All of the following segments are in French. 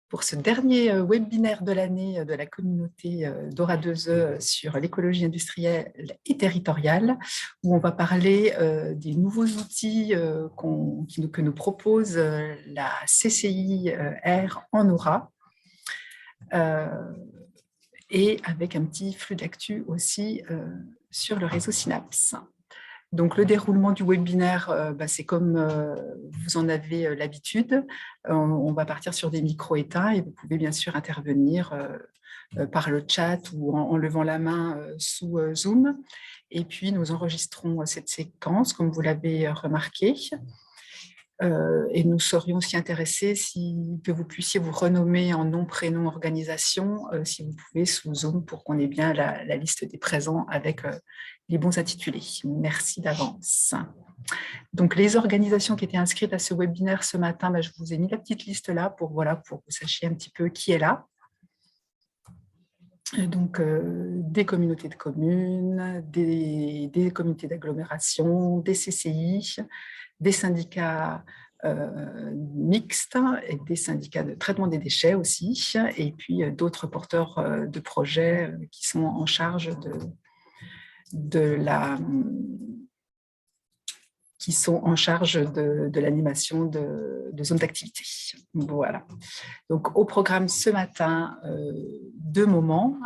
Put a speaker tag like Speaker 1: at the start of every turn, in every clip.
Speaker 1: Pour ce dernier webinaire de l'année de la communauté Dora 2E sur l'écologie industrielle et territoriale, où on va parler des nouveaux outils que nous propose la CCI R en Aura, et avec un petit flux d'actu aussi sur le réseau Synapse. Donc, le déroulement du webinaire, c'est comme vous en avez l'habitude. On va partir sur des micros éteints et vous pouvez bien sûr intervenir par le chat ou en levant la main sous Zoom. Et puis, nous enregistrons cette séquence, comme vous l'avez remarqué. Et nous serions aussi intéressés que vous puissiez vous renommer en nom, prénom, organisation, si vous pouvez, sous Zoom, pour qu'on ait bien la liste des présents avec les bons intitulés. Merci d'avance. Donc, les organisations qui étaient inscrites à ce webinaire ce matin, je vous ai mis la petite liste là pour que vous sachiez un petit peu qui est là. Donc, des communautés de communes, des comités d'agglomération, des CCI, des syndicats mixtes et des syndicats de traitement des déchets aussi, et puis d'autres porteurs de projets qui sont en charge de l'animation de zones d'activité. Voilà. Donc, au programme ce matin, deux moments.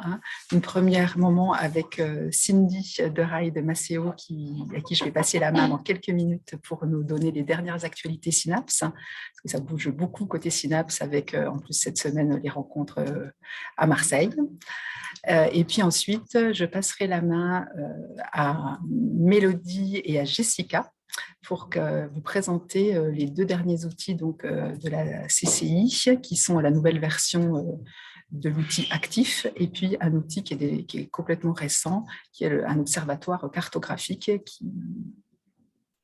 Speaker 1: Un premier moment avec Cindy de Rail de Maceo, à qui je vais passer la main dans quelques minutes pour nous donner les dernières actualités Synapse, parce que ça bouge beaucoup côté Synapse, avec en plus cette semaine les rencontres à Marseille. Et puis ensuite, je passerai la main à Mélodie et à Jessica pour vous présenter les deux derniers outils de la CCI, qui sont la nouvelle version de l'outil actif, et puis un outil qui est complètement récent, qui est un observatoire cartographique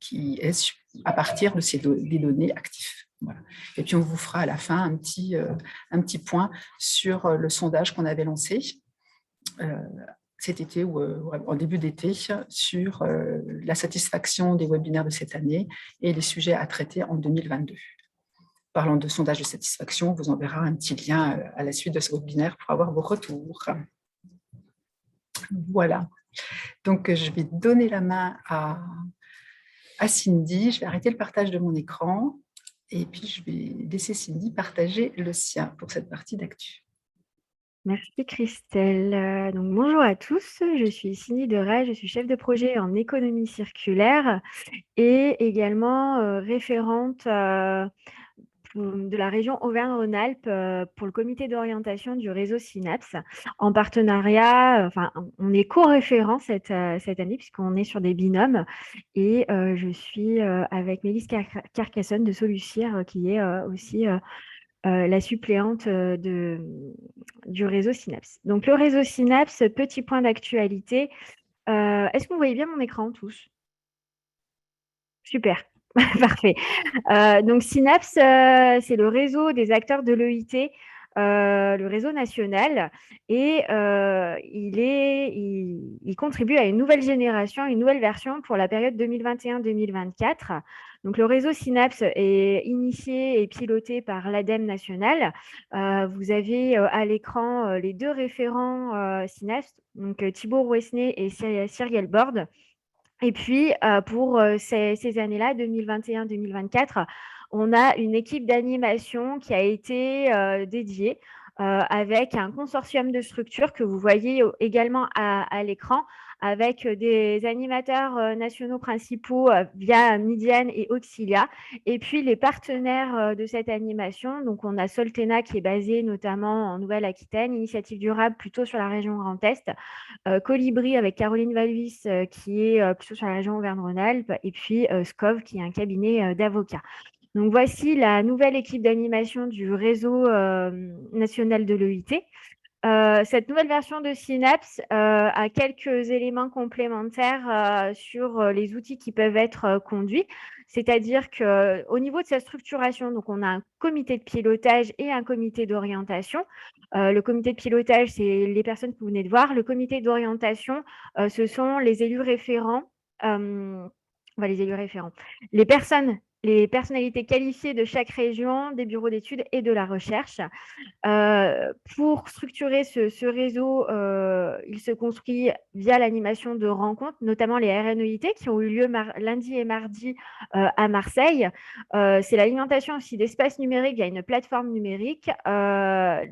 Speaker 1: qui est à partir des données actives. Voilà. Et puis on vous fera à la fin un petit point sur le sondage qu'on avait lancé cet été ou en début d'été sur la satisfaction des webinaires de cette année et les sujets à traiter en 2022. Parlant de sondage de satisfaction, on vous enverra un petit lien à la suite de ce webinaire pour avoir vos retours. Voilà. Donc, je vais donner la main à Cindy. Je vais arrêter le partage de mon écran et puis je vais laisser Cindy partager le sien pour cette partie d'actu.
Speaker 2: Merci Christelle. Donc, bonjour à tous, je suis Cindy Deray, je suis chef de projet en économie circulaire et également référente de la région Auvergne-Rhône-Alpes pour le comité d'orientation du réseau Synapse en partenariat, on est co-référent cette année puisqu'on est sur des binômes et je suis avec Mélisse Carcassonne de Solucir qui est aussi la suppléante du réseau Synapse. Donc, le réseau Synapse, petit point d'actualité. Est-ce que vous voyez bien mon écran tous? Super, parfait. Donc, Synapse, c'est le réseau des acteurs de l'EIT, le réseau national, et il contribue à une nouvelle génération, une nouvelle version pour la période 2021-2024. Donc, le réseau Synapse est initié et piloté par l'ADEME national. Vous avez à l'écran les deux référents Synapse, donc Thibaut Rouesné et Cyril Borde. Et puis, pour ces années-là, 2021-2024, on a une équipe d'animation qui a été dédiée avec un consortium de structures que vous voyez également à l'écran, avec des animateurs nationaux principaux via Midian et Auxilia, et puis les partenaires de cette animation. Donc, on a Soltena qui est basé notamment en Nouvelle-Aquitaine, Initiative Durable plutôt sur la région Grand Est, Colibri avec Caroline Valvis qui est plutôt sur la région Auvergne-Rhône-Alpes, et puis SCOV qui est un cabinet d'avocats. Donc, voici la nouvelle équipe d'animation du réseau national de l'EIT. Cette nouvelle version de Synapse a quelques éléments complémentaires sur les outils qui peuvent être conduits. C'est-à-dire qu'au niveau de sa structuration, donc on a un comité de pilotage et un comité d'orientation. Le comité de pilotage, c'est les personnes que vous venez de voir. Le comité d'orientation, ce sont les élus référents. Les élus référents. Les personnes les personnalités qualifiées de chaque région, des bureaux d'études et de la recherche. Pour structurer ce réseau, il se construit via l'animation de rencontres, notamment les RNEIT qui ont eu lieu lundi et mardi à Marseille. C'est l'alimentation aussi d'espaces numériques via une plateforme numérique,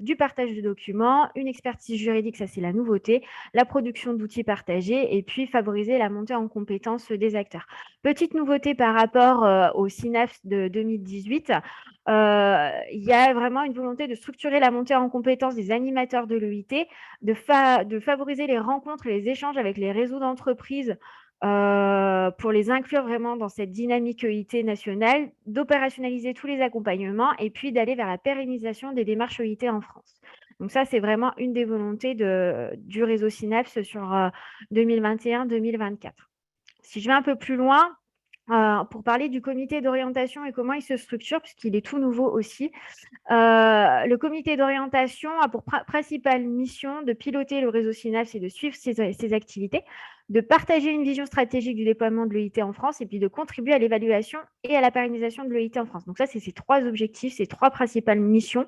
Speaker 2: du partage de documents, une expertise juridique, ça c'est la nouveauté, la production d'outils partagés et puis favoriser la montée en compétences des acteurs. Petite nouveauté par rapport au Synapse de 2018, il y a vraiment une volonté de structurer la montée en compétences des animateurs de l'EIT, de favoriser les rencontres et les échanges avec les réseaux d'entreprises pour les inclure vraiment dans cette dynamique EIT nationale, d'opérationnaliser tous les accompagnements et puis d'aller vers la pérennisation des démarches EIT en France. Donc ça, c'est vraiment une des volontés du réseau Synapse sur 2021-2024. Si je vais un peu plus loin, pour parler du comité d'orientation et comment il se structure, puisqu'il est tout nouveau aussi. Le comité d'orientation a pour principale mission de piloter le réseau Synapse et de suivre ses activités, de partager une vision stratégique du déploiement de l'EIT en France et puis de contribuer à l'évaluation et à la pérennisation de l'EIT en France. Donc ça, c'est ces trois objectifs, ces trois principales missions,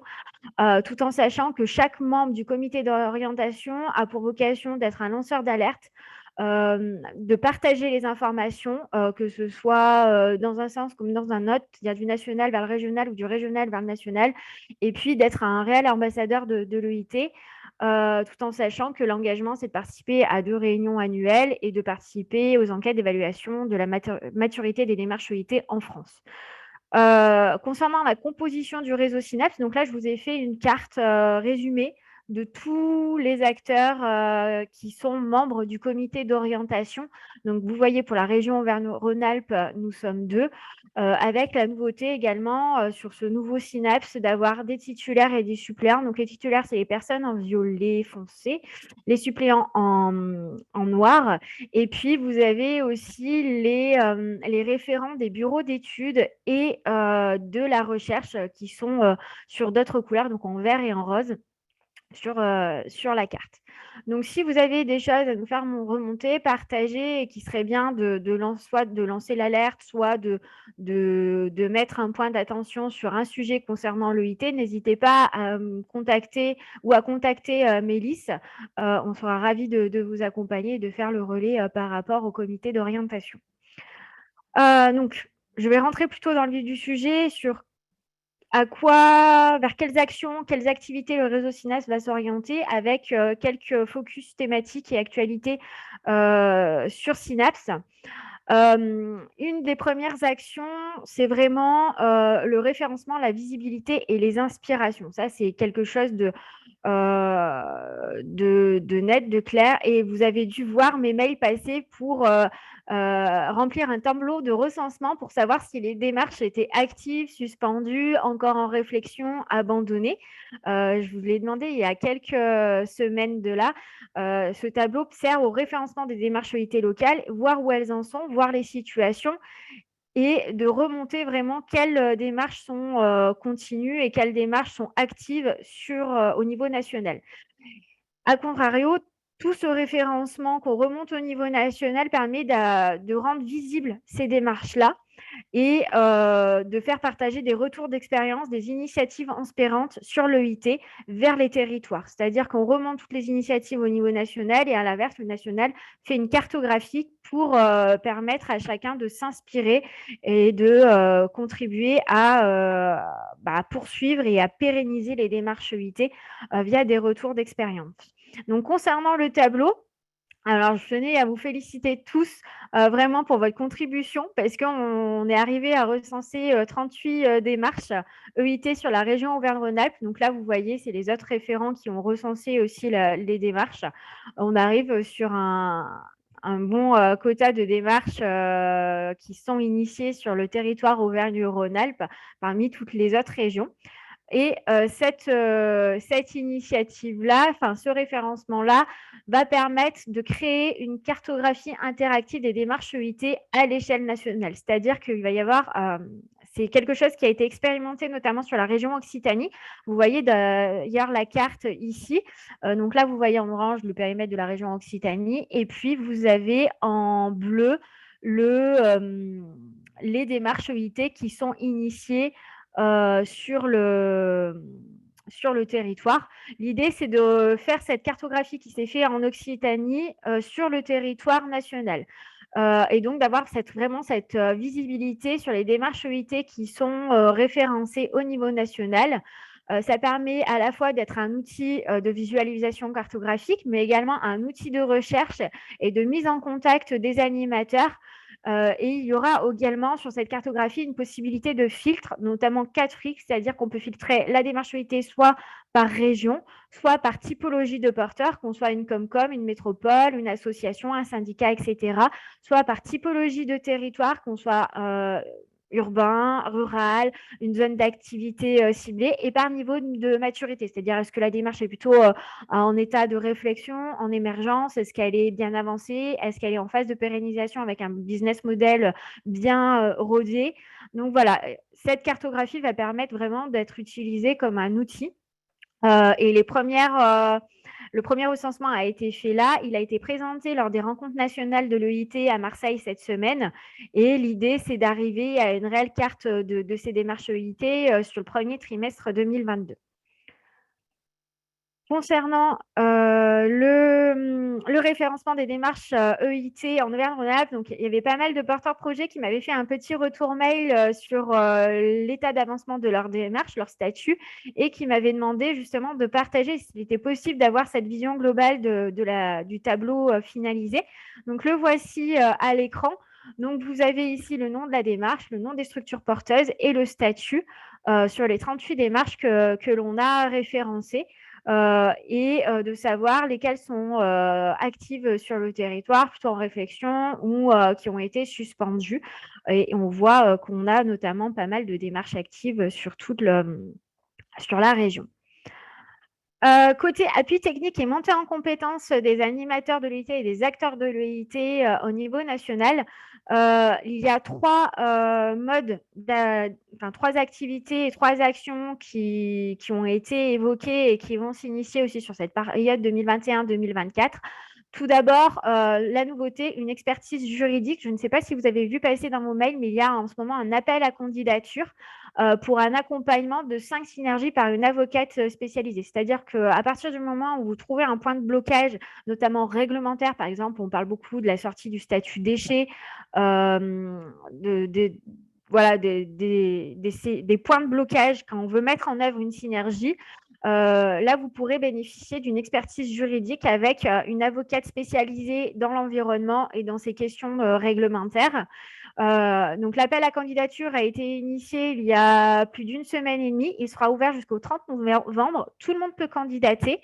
Speaker 2: tout en sachant que chaque membre du comité d'orientation a pour vocation d'être un lanceur d'alerte, de partager les informations, que ce soit dans un sens comme dans un autre, il y a du national vers le régional ou du régional vers le national, et puis d'être un réel ambassadeur de l'EIT, tout en sachant que l'engagement, c'est de participer à 2 réunions annuelles et de participer aux enquêtes d'évaluation de la maturité des démarches EIT en France. Concernant la composition du réseau Synapse, donc là, je vous ai fait une carte résumée de tous les acteurs qui sont membres du comité d'orientation. Donc, vous voyez, pour la région Auvergne-Rhône-Alpes, nous sommes 2, avec la nouveauté également sur ce nouveau Synapse d'avoir des titulaires et des suppléants. Donc, les titulaires, c'est les personnes en violet foncé, les suppléants en noir. Et puis, vous avez aussi les référents des bureaux d'études et de la recherche qui sont sur d'autres couleurs, donc en vert et en rose sur la carte. Donc, si vous avez des choses à nous faire remonter, partager et qui serait bien soit de lancer l'alerte, soit de mettre un point d'attention sur un sujet concernant l'EIT, n'hésitez pas à me contacter ou à contacter Mélisse. On sera ravis de vous accompagner et de faire le relais par rapport au comité d'orientation. Donc, je vais rentrer plutôt dans le vif du sujet sur vers quelles actions, quelles activités le réseau Synapse va s'orienter avec quelques focus thématiques et actualités sur Synapse. Une des premières actions, c'est vraiment le référencement, la visibilité et les inspirations. Ça, c'est quelque chose de net, de clair. Et vous avez dû voir mes mails passer pour remplir un tableau de recensement pour savoir si les démarches étaient actives, suspendues, encore en réflexion, abandonnées. Je vous l'ai demandé il y a quelques semaines de là. Ce tableau sert au référencement des démarches EIT locales, voir où elles en sont, voir les situations et de remonter vraiment quelles démarches sont continues et quelles démarches sont actives au niveau national. A contrario, tout ce référencement qu'on remonte au niveau national permet de rendre visibles ces démarches-là et de faire partager des retours d'expérience, des initiatives inspirantes sur l'EIT vers les territoires. C'est-à-dire qu'on remonte toutes les initiatives au niveau national et à l'inverse, le national fait une cartographie pour permettre à chacun de s'inspirer et de contribuer à poursuivre et à pérenniser les démarches EIT via des retours d'expérience. Donc, concernant le tableau, alors, je tenais à vous féliciter tous vraiment pour votre contribution parce qu'on est arrivé à recenser 38 démarches EIT sur la région Auvergne-Rhône-Alpes. Donc là, vous voyez, c'est les autres référents qui ont recensé aussi les démarches. On arrive sur un bon quota de démarches qui sont initiées sur le territoire Auvergne-Rhône-Alpes parmi toutes les autres régions. Et cette initiative-là, ce référencement-là, va permettre de créer une cartographie interactive des démarches EIT à l'échelle nationale. C'est-à-dire qu'il va y avoir, c'est quelque chose qui a été expérimenté notamment sur la région Occitanie. Vous voyez d'ailleurs la carte ici. Donc là, vous voyez en orange le périmètre de la région Occitanie. Et puis, vous avez en bleu les démarches EIT qui sont initiées sur le territoire. L'idée, c'est de faire cette cartographie qui s'est faite en Occitanie sur le territoire national. Et donc d'avoir vraiment cette visibilité sur les démarches EIT qui sont référencées au niveau national. Ça permet à la fois d'être un outil de visualisation cartographique, mais également un outil de recherche et de mise en contact des animateurs. Et il y aura également sur cette cartographie une possibilité de filtre, notamment 4 filtres, c'est-à-dire qu'on peut filtrer la démarche EIT soit par région, soit par typologie de porteurs, qu'on soit une Comcom, une métropole, une association, un syndicat, etc., soit par typologie de territoire, qu'on soit urbain, rural, une zone d'activité ciblée, et par niveau de maturité, c'est-à-dire est-ce que la démarche est plutôt en état de réflexion, en émergence, est-ce qu'elle est bien avancée, est-ce qu'elle est en phase de pérennisation avec un business model bien rodé. Donc voilà, cette cartographie va permettre vraiment d'être utilisée comme un outil. Et le premier recensement a été fait là. Il a été présenté lors des rencontres nationales de l'EIT à Marseille cette semaine. Et l'idée, c'est d'arriver à une réelle carte de ces démarches EIT sur le premier trimestre 2022. Concernant le référencement des démarches EIT en Auvergne-Rhône-Alpes, donc il y avait pas mal de porteurs de projets qui m'avaient fait un petit retour mail sur l'état d'avancement de leur démarche, leur statut, et qui m'avaient demandé justement de partager s'il était possible d'avoir cette vision globale du tableau finalisé. Donc le voici à l'écran. Donc vous avez ici le nom de la démarche, le nom des structures porteuses et le statut sur les 38 démarches que l'on a référencées. Et de savoir lesquelles sont actives sur le territoire, plutôt en réflexion ou qui ont été suspendues. Et on voit qu'on a notamment pas mal de démarches actives sur la région. Côté appui technique et montée en compétence des animateurs de l'EIT et des acteurs de l'EIT au niveau national, il y a 3 modes, enfin 3 activités et 3 actions qui ont été évoquées et qui vont s'initier aussi sur cette période 2021-2024. Tout d'abord, la nouveauté, une expertise juridique. Je ne sais pas si vous avez vu passer dans vos mails, mais il y a en ce moment un appel à candidature pour un accompagnement de 5 synergies par une avocate spécialisée. C'est-à-dire qu'à partir du moment où vous trouvez un point de blocage, notamment réglementaire, par exemple, on parle beaucoup de la sortie du statut déchet, voilà, des points de blocage quand on veut mettre en œuvre une synergie. Là, vous pourrez bénéficier d'une expertise juridique avec une avocate spécialisée dans l'environnement et dans ces questions réglementaires. Donc, l'appel à candidature a été initié il y a plus d'une semaine et demie. Il sera ouvert jusqu'au 30 novembre. Tout le monde peut candidater.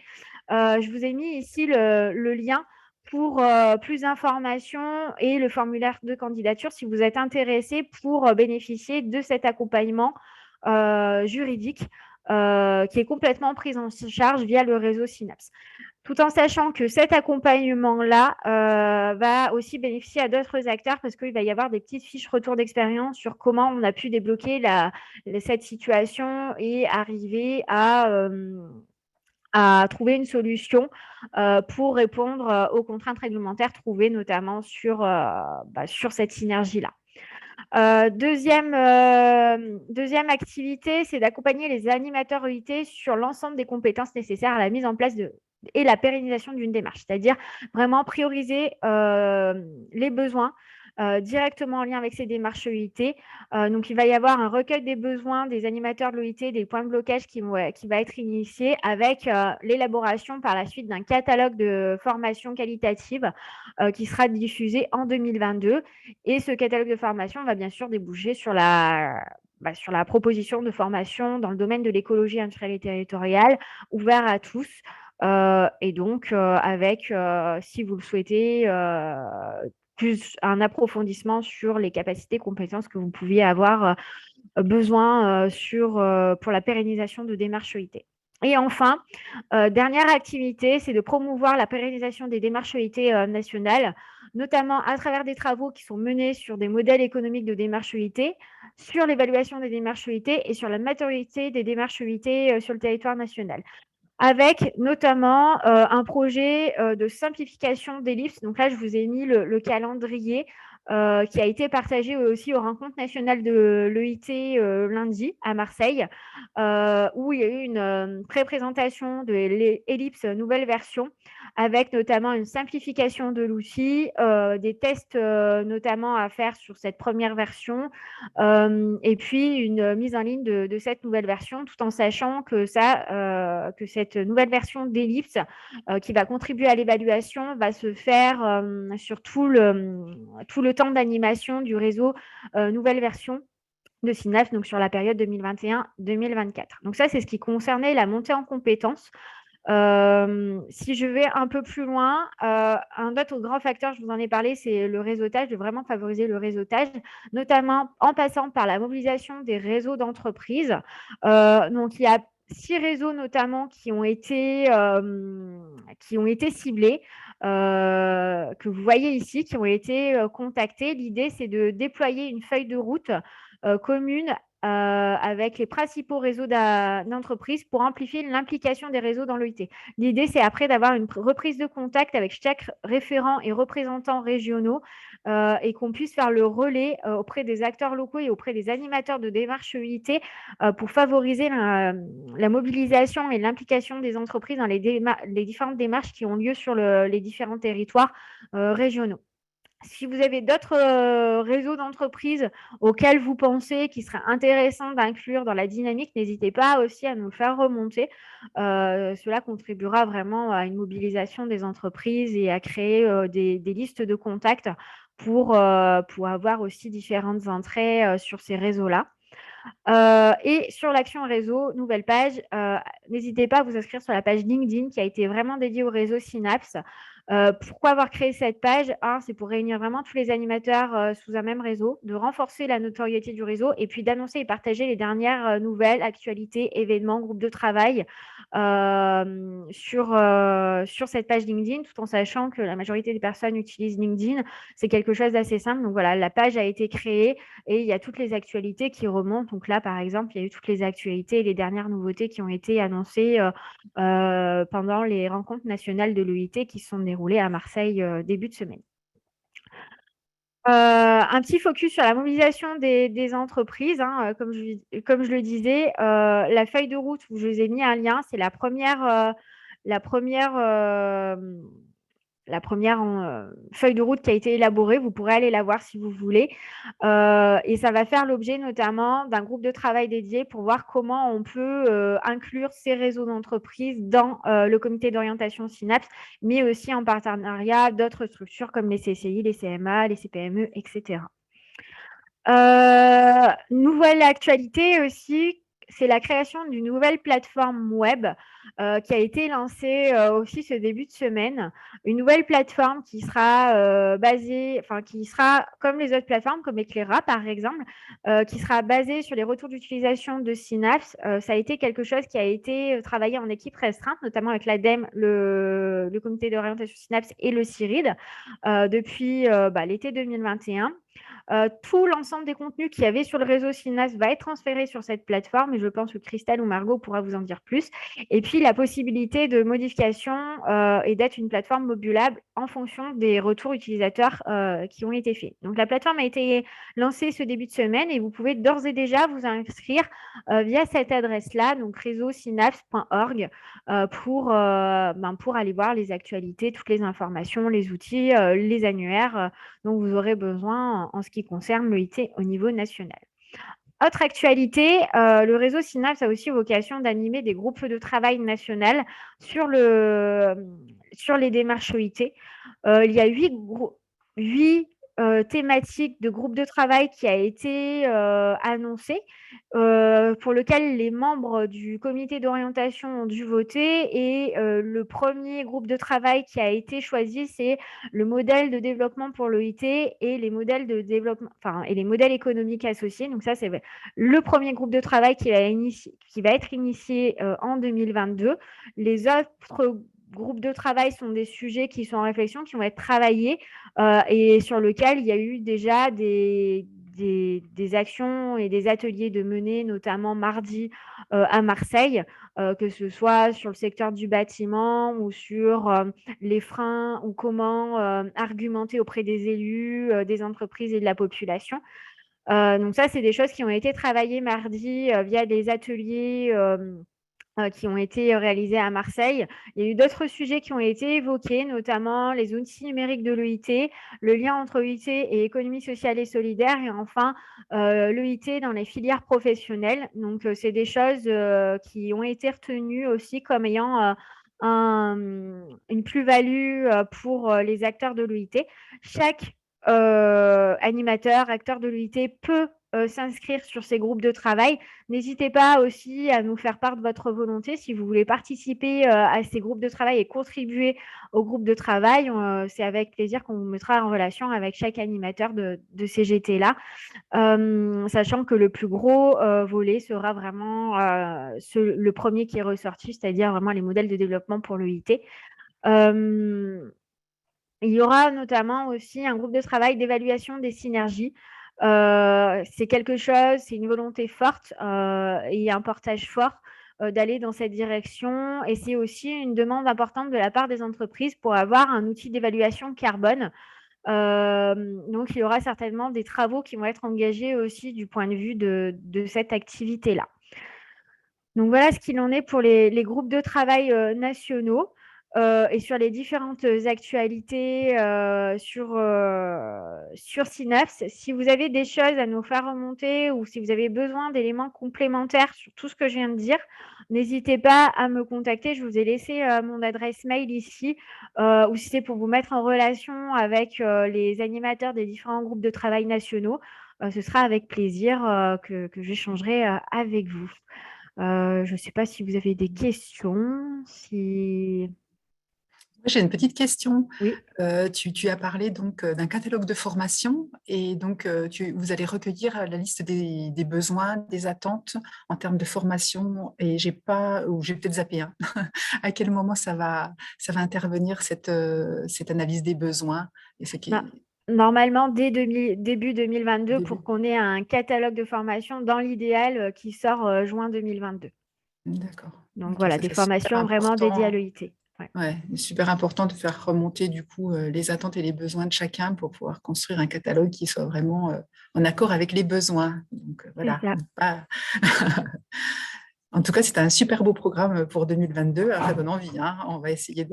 Speaker 2: Je vous ai mis ici le lien pour plus d'informations et le formulaire de candidature si vous êtes intéressé pour bénéficier de cet accompagnement juridique qui est complètement pris en charge via le réseau Synapse. Tout en sachant que cet accompagnement-là va aussi bénéficier à d'autres acteurs parce qu'il va y avoir des petites fiches retour d'expérience sur comment on a pu débloquer cette situation et arriver à trouver une solution pour répondre aux contraintes réglementaires trouvées notamment sur cette synergie-là. Deuxième activité, c'est d'accompagner les animateurs EIT sur l'ensemble des compétences nécessaires à la mise en place et la pérennisation d'une démarche, c'est-à-dire vraiment prioriser les besoins directement en lien avec ces démarches EIT. Donc, il va y avoir un recueil des besoins des animateurs de l'EIT, des points de blocage qui va être initié avec l'élaboration par la suite d'un catalogue de formation qualitative qui sera diffusé en 2022. Et ce catalogue de formation va bien sûr déboucher sur la proposition de formation dans le domaine de l'écologie industrielle et territoriale, ouvert à tous. Et donc, avec, si vous le souhaitez, plus un approfondissement sur les capacités, compétences que vous pouviez avoir besoin pour la pérennisation de démarches EIT. Et enfin, dernière activité, c'est de promouvoir la pérennisation des démarches EIT nationales, notamment à travers des travaux qui sont menés sur des modèles économiques de démarches EIT, sur l'évaluation des démarches EIT et sur la maturité des démarches EIT sur le territoire national, avec notamment un projet de simplification des LIFS. Donc là, je vous ai mis le calendrier qui a été partagé aussi aux rencontres nationales de l'EIT lundi à Marseille, où il y a eu une pré-présentation de l'Ellipse nouvelle version, avec notamment une simplification de l'outil, des tests notamment à faire sur cette première version, et puis une mise en ligne de cette nouvelle version, tout en sachant que cette nouvelle version d'Ellipse, qui va contribuer à l'évaluation, va se faire sur tout le temps d'animation du réseau nouvelle version de Synapse, donc sur la période 2021-2024. Donc ça, c'est ce qui concernait la montée en compétences. Si je vais un peu plus loin, un autre grand facteur, je vous en ai parlé, c'est le réseautage, de vraiment favoriser le réseautage, notamment en passant par la mobilisation des réseaux d'entreprises. Donc, il y a 6 réseaux notamment qui ont été ciblés, que vous voyez ici, qui ont été contactés. L'idée, c'est de déployer une feuille de route commune avec les principaux réseaux d'entreprises pour amplifier l'implication des réseaux dans l'EIT. L'idée, c'est après d'avoir une reprise de contact avec chaque référent et représentant régionaux et qu'on puisse faire le relais auprès des acteurs locaux et auprès des animateurs de démarche EIT pour favoriser la mobilisation et l'implication des entreprises dans les différentes démarches qui ont lieu sur les différents territoires régionaux. Si vous avez d'autres réseaux d'entreprises auxquels vous pensez qu'il serait intéressant d'inclure dans la dynamique, n'hésitez pas aussi à nous le faire remonter. Cela contribuera vraiment à une mobilisation des entreprises et à créer des listes de contacts pour avoir aussi différentes entrées sur ces réseaux-là. Et sur l'action réseau, nouvelle page, n'hésitez pas à vous inscrire sur la page LinkedIn qui a été vraiment dédiée au réseau Synapse. Pourquoi avoir créé cette page? C'est pour réunir vraiment tous les animateurs sous un même réseau, de renforcer la notoriété du réseau et puis d'annoncer et partager les dernières nouvelles, actualités, événements, groupes de travail sur cette page LinkedIn, tout en sachant que la majorité des personnes utilisent LinkedIn. C'est quelque chose d'assez simple. Donc voilà, la page a été créée et il y a toutes les actualités qui remontent. Donc là, par exemple, il y a eu toutes les actualités et les dernières nouveautés qui ont été annoncées pendant les rencontres nationales de l'EIT qui se sont déroulées à Marseille début de semaine. Un petit focus sur la mobilisation des entreprises, comme je le disais, la feuille de route où je vous ai mis un lien, c'est la première feuille de route qui a été élaborée. Vous pourrez aller la voir si vous voulez. Et ça va faire l'objet notamment d'un groupe de travail dédié pour voir comment on peut inclure ces réseaux d'entreprises dans le comité d'orientation Synapse, mais aussi en partenariat d'autres structures comme les CCI, les CMA, les CPME, etc. Nouvelle actualité aussi, c'est la création d'une nouvelle plateforme web qui a été lancée aussi ce début de semaine. Une nouvelle plateforme qui sera qui sera comme les autres plateformes, comme Eclaira par exemple, qui sera basée sur les retours d'utilisation de Synapse. Ça a été quelque chose qui a été travaillé en équipe restreinte, notamment avec l'ADEME, le comité d'orientation Synapse et le CIRID depuis l'été 2021. Tout l'ensemble des contenus qu'il y avait sur le réseau Synapse va être transféré sur cette plateforme et je pense que Christelle ou Margot pourra vous en dire plus. Et puis, la possibilité de modification et d'être une plateforme modulable en fonction des retours utilisateurs qui ont été faits. Donc, la plateforme a été lancée ce début de semaine et vous pouvez d'ores et déjà vous inscrire via cette adresse-là, donc réseausynapse.org, pour aller voir les actualités, toutes les informations, les outils, les annuaires dont vous aurez besoin en ce qui concerne l'EIT au niveau national. Autre actualité, le réseau Synapse a aussi vocation d'animer des groupes de travail national sur les démarches EIT. Il y a 8 thématiques de groupe de travail qui a été annoncé, pour lequel les membres du comité d'orientation ont dû voter. Et le premier groupe de travail qui a été choisi, c'est le modèle de développement pour l'EIT et les modèles de développement, et les modèles économiques associés. Donc ça, c'est le premier groupe de travail qui va être initié en 2022. Les autres groupes de travail sont des sujets qui sont en réflexion, qui vont être travaillés et sur lesquels il y a eu déjà des des actions et des ateliers de mener, notamment mardi à Marseille, que ce soit sur le secteur du bâtiment ou sur les freins ou comment argumenter auprès des élus, des entreprises et de la population. Donc ça, c'est des choses qui ont été travaillées mardi via des ateliers qui ont été réalisés à Marseille. Il y a eu d'autres sujets qui ont été évoqués, notamment les outils numériques de l'EIT, le lien entre l'EIT et économie sociale et solidaire, et enfin l'EIT dans les filières professionnelles. Donc, c'est des choses qui ont été retenues aussi comme ayant une plus-value pour les acteurs de l'EIT. Chaque animateur, acteur de l'EIT peut s'inscrire sur ces groupes de travail. N'hésitez pas aussi à nous faire part de votre volonté si vous voulez participer à ces groupes de travail et contribuer au groupe de travail. C'est avec plaisir qu'on vous mettra en relation avec chaque animateur de ces GT-là, sachant que le plus gros volet sera vraiment le premier qui est ressorti, c'est-à-dire vraiment les modèles de développement pour l'EIT. Il y aura notamment aussi un groupe de travail d'évaluation des synergies. C'est quelque chose, c'est une volonté forte et un portage fort d'aller dans cette direction. Et c'est aussi une demande importante de la part des entreprises pour avoir un outil d'évaluation carbone. Donc, il y aura certainement des travaux qui vont être engagés aussi du point de vue de cette activité-là. Donc, voilà ce qu'il en est pour les groupes de travail nationaux. Et sur les différentes actualités sur Synapse. Si vous avez des choses à nous faire remonter ou si vous avez besoin d'éléments complémentaires sur tout ce que je viens de dire, n'hésitez pas à me contacter. Je vous ai laissé mon adresse mail ici, ou si c'est pour vous mettre en relation avec les animateurs des différents groupes de travail nationaux, ce sera avec plaisir que j'échangerai avec vous. Je ne sais pas si vous avez des questions, si...
Speaker 1: J'ai une petite question.
Speaker 2: Oui.
Speaker 1: Tu as parlé donc d'un catalogue de formation et donc vous allez recueillir la liste des besoins, des attentes en termes de formation et j'ai peut-être zappé. Hein. À quel moment ça va intervenir cette analyse des besoins et ce qui est...
Speaker 2: Normalement, dès début 2022, pour qu'on ait un catalogue de formation dans l'idéal qui sort juin 2022.
Speaker 1: D'accord.
Speaker 2: Donc
Speaker 1: Okay,
Speaker 2: voilà, des formations vraiment dédiées à l'EIT.
Speaker 1: Ouais, super important de faire remonter du coup les attentes et les besoins de chacun pour pouvoir construire un catalogue qui soit vraiment en accord avec les besoins. Donc voilà. En tout cas, c'est un super beau programme pour 2022. Ça donne envie. Hein. On va essayer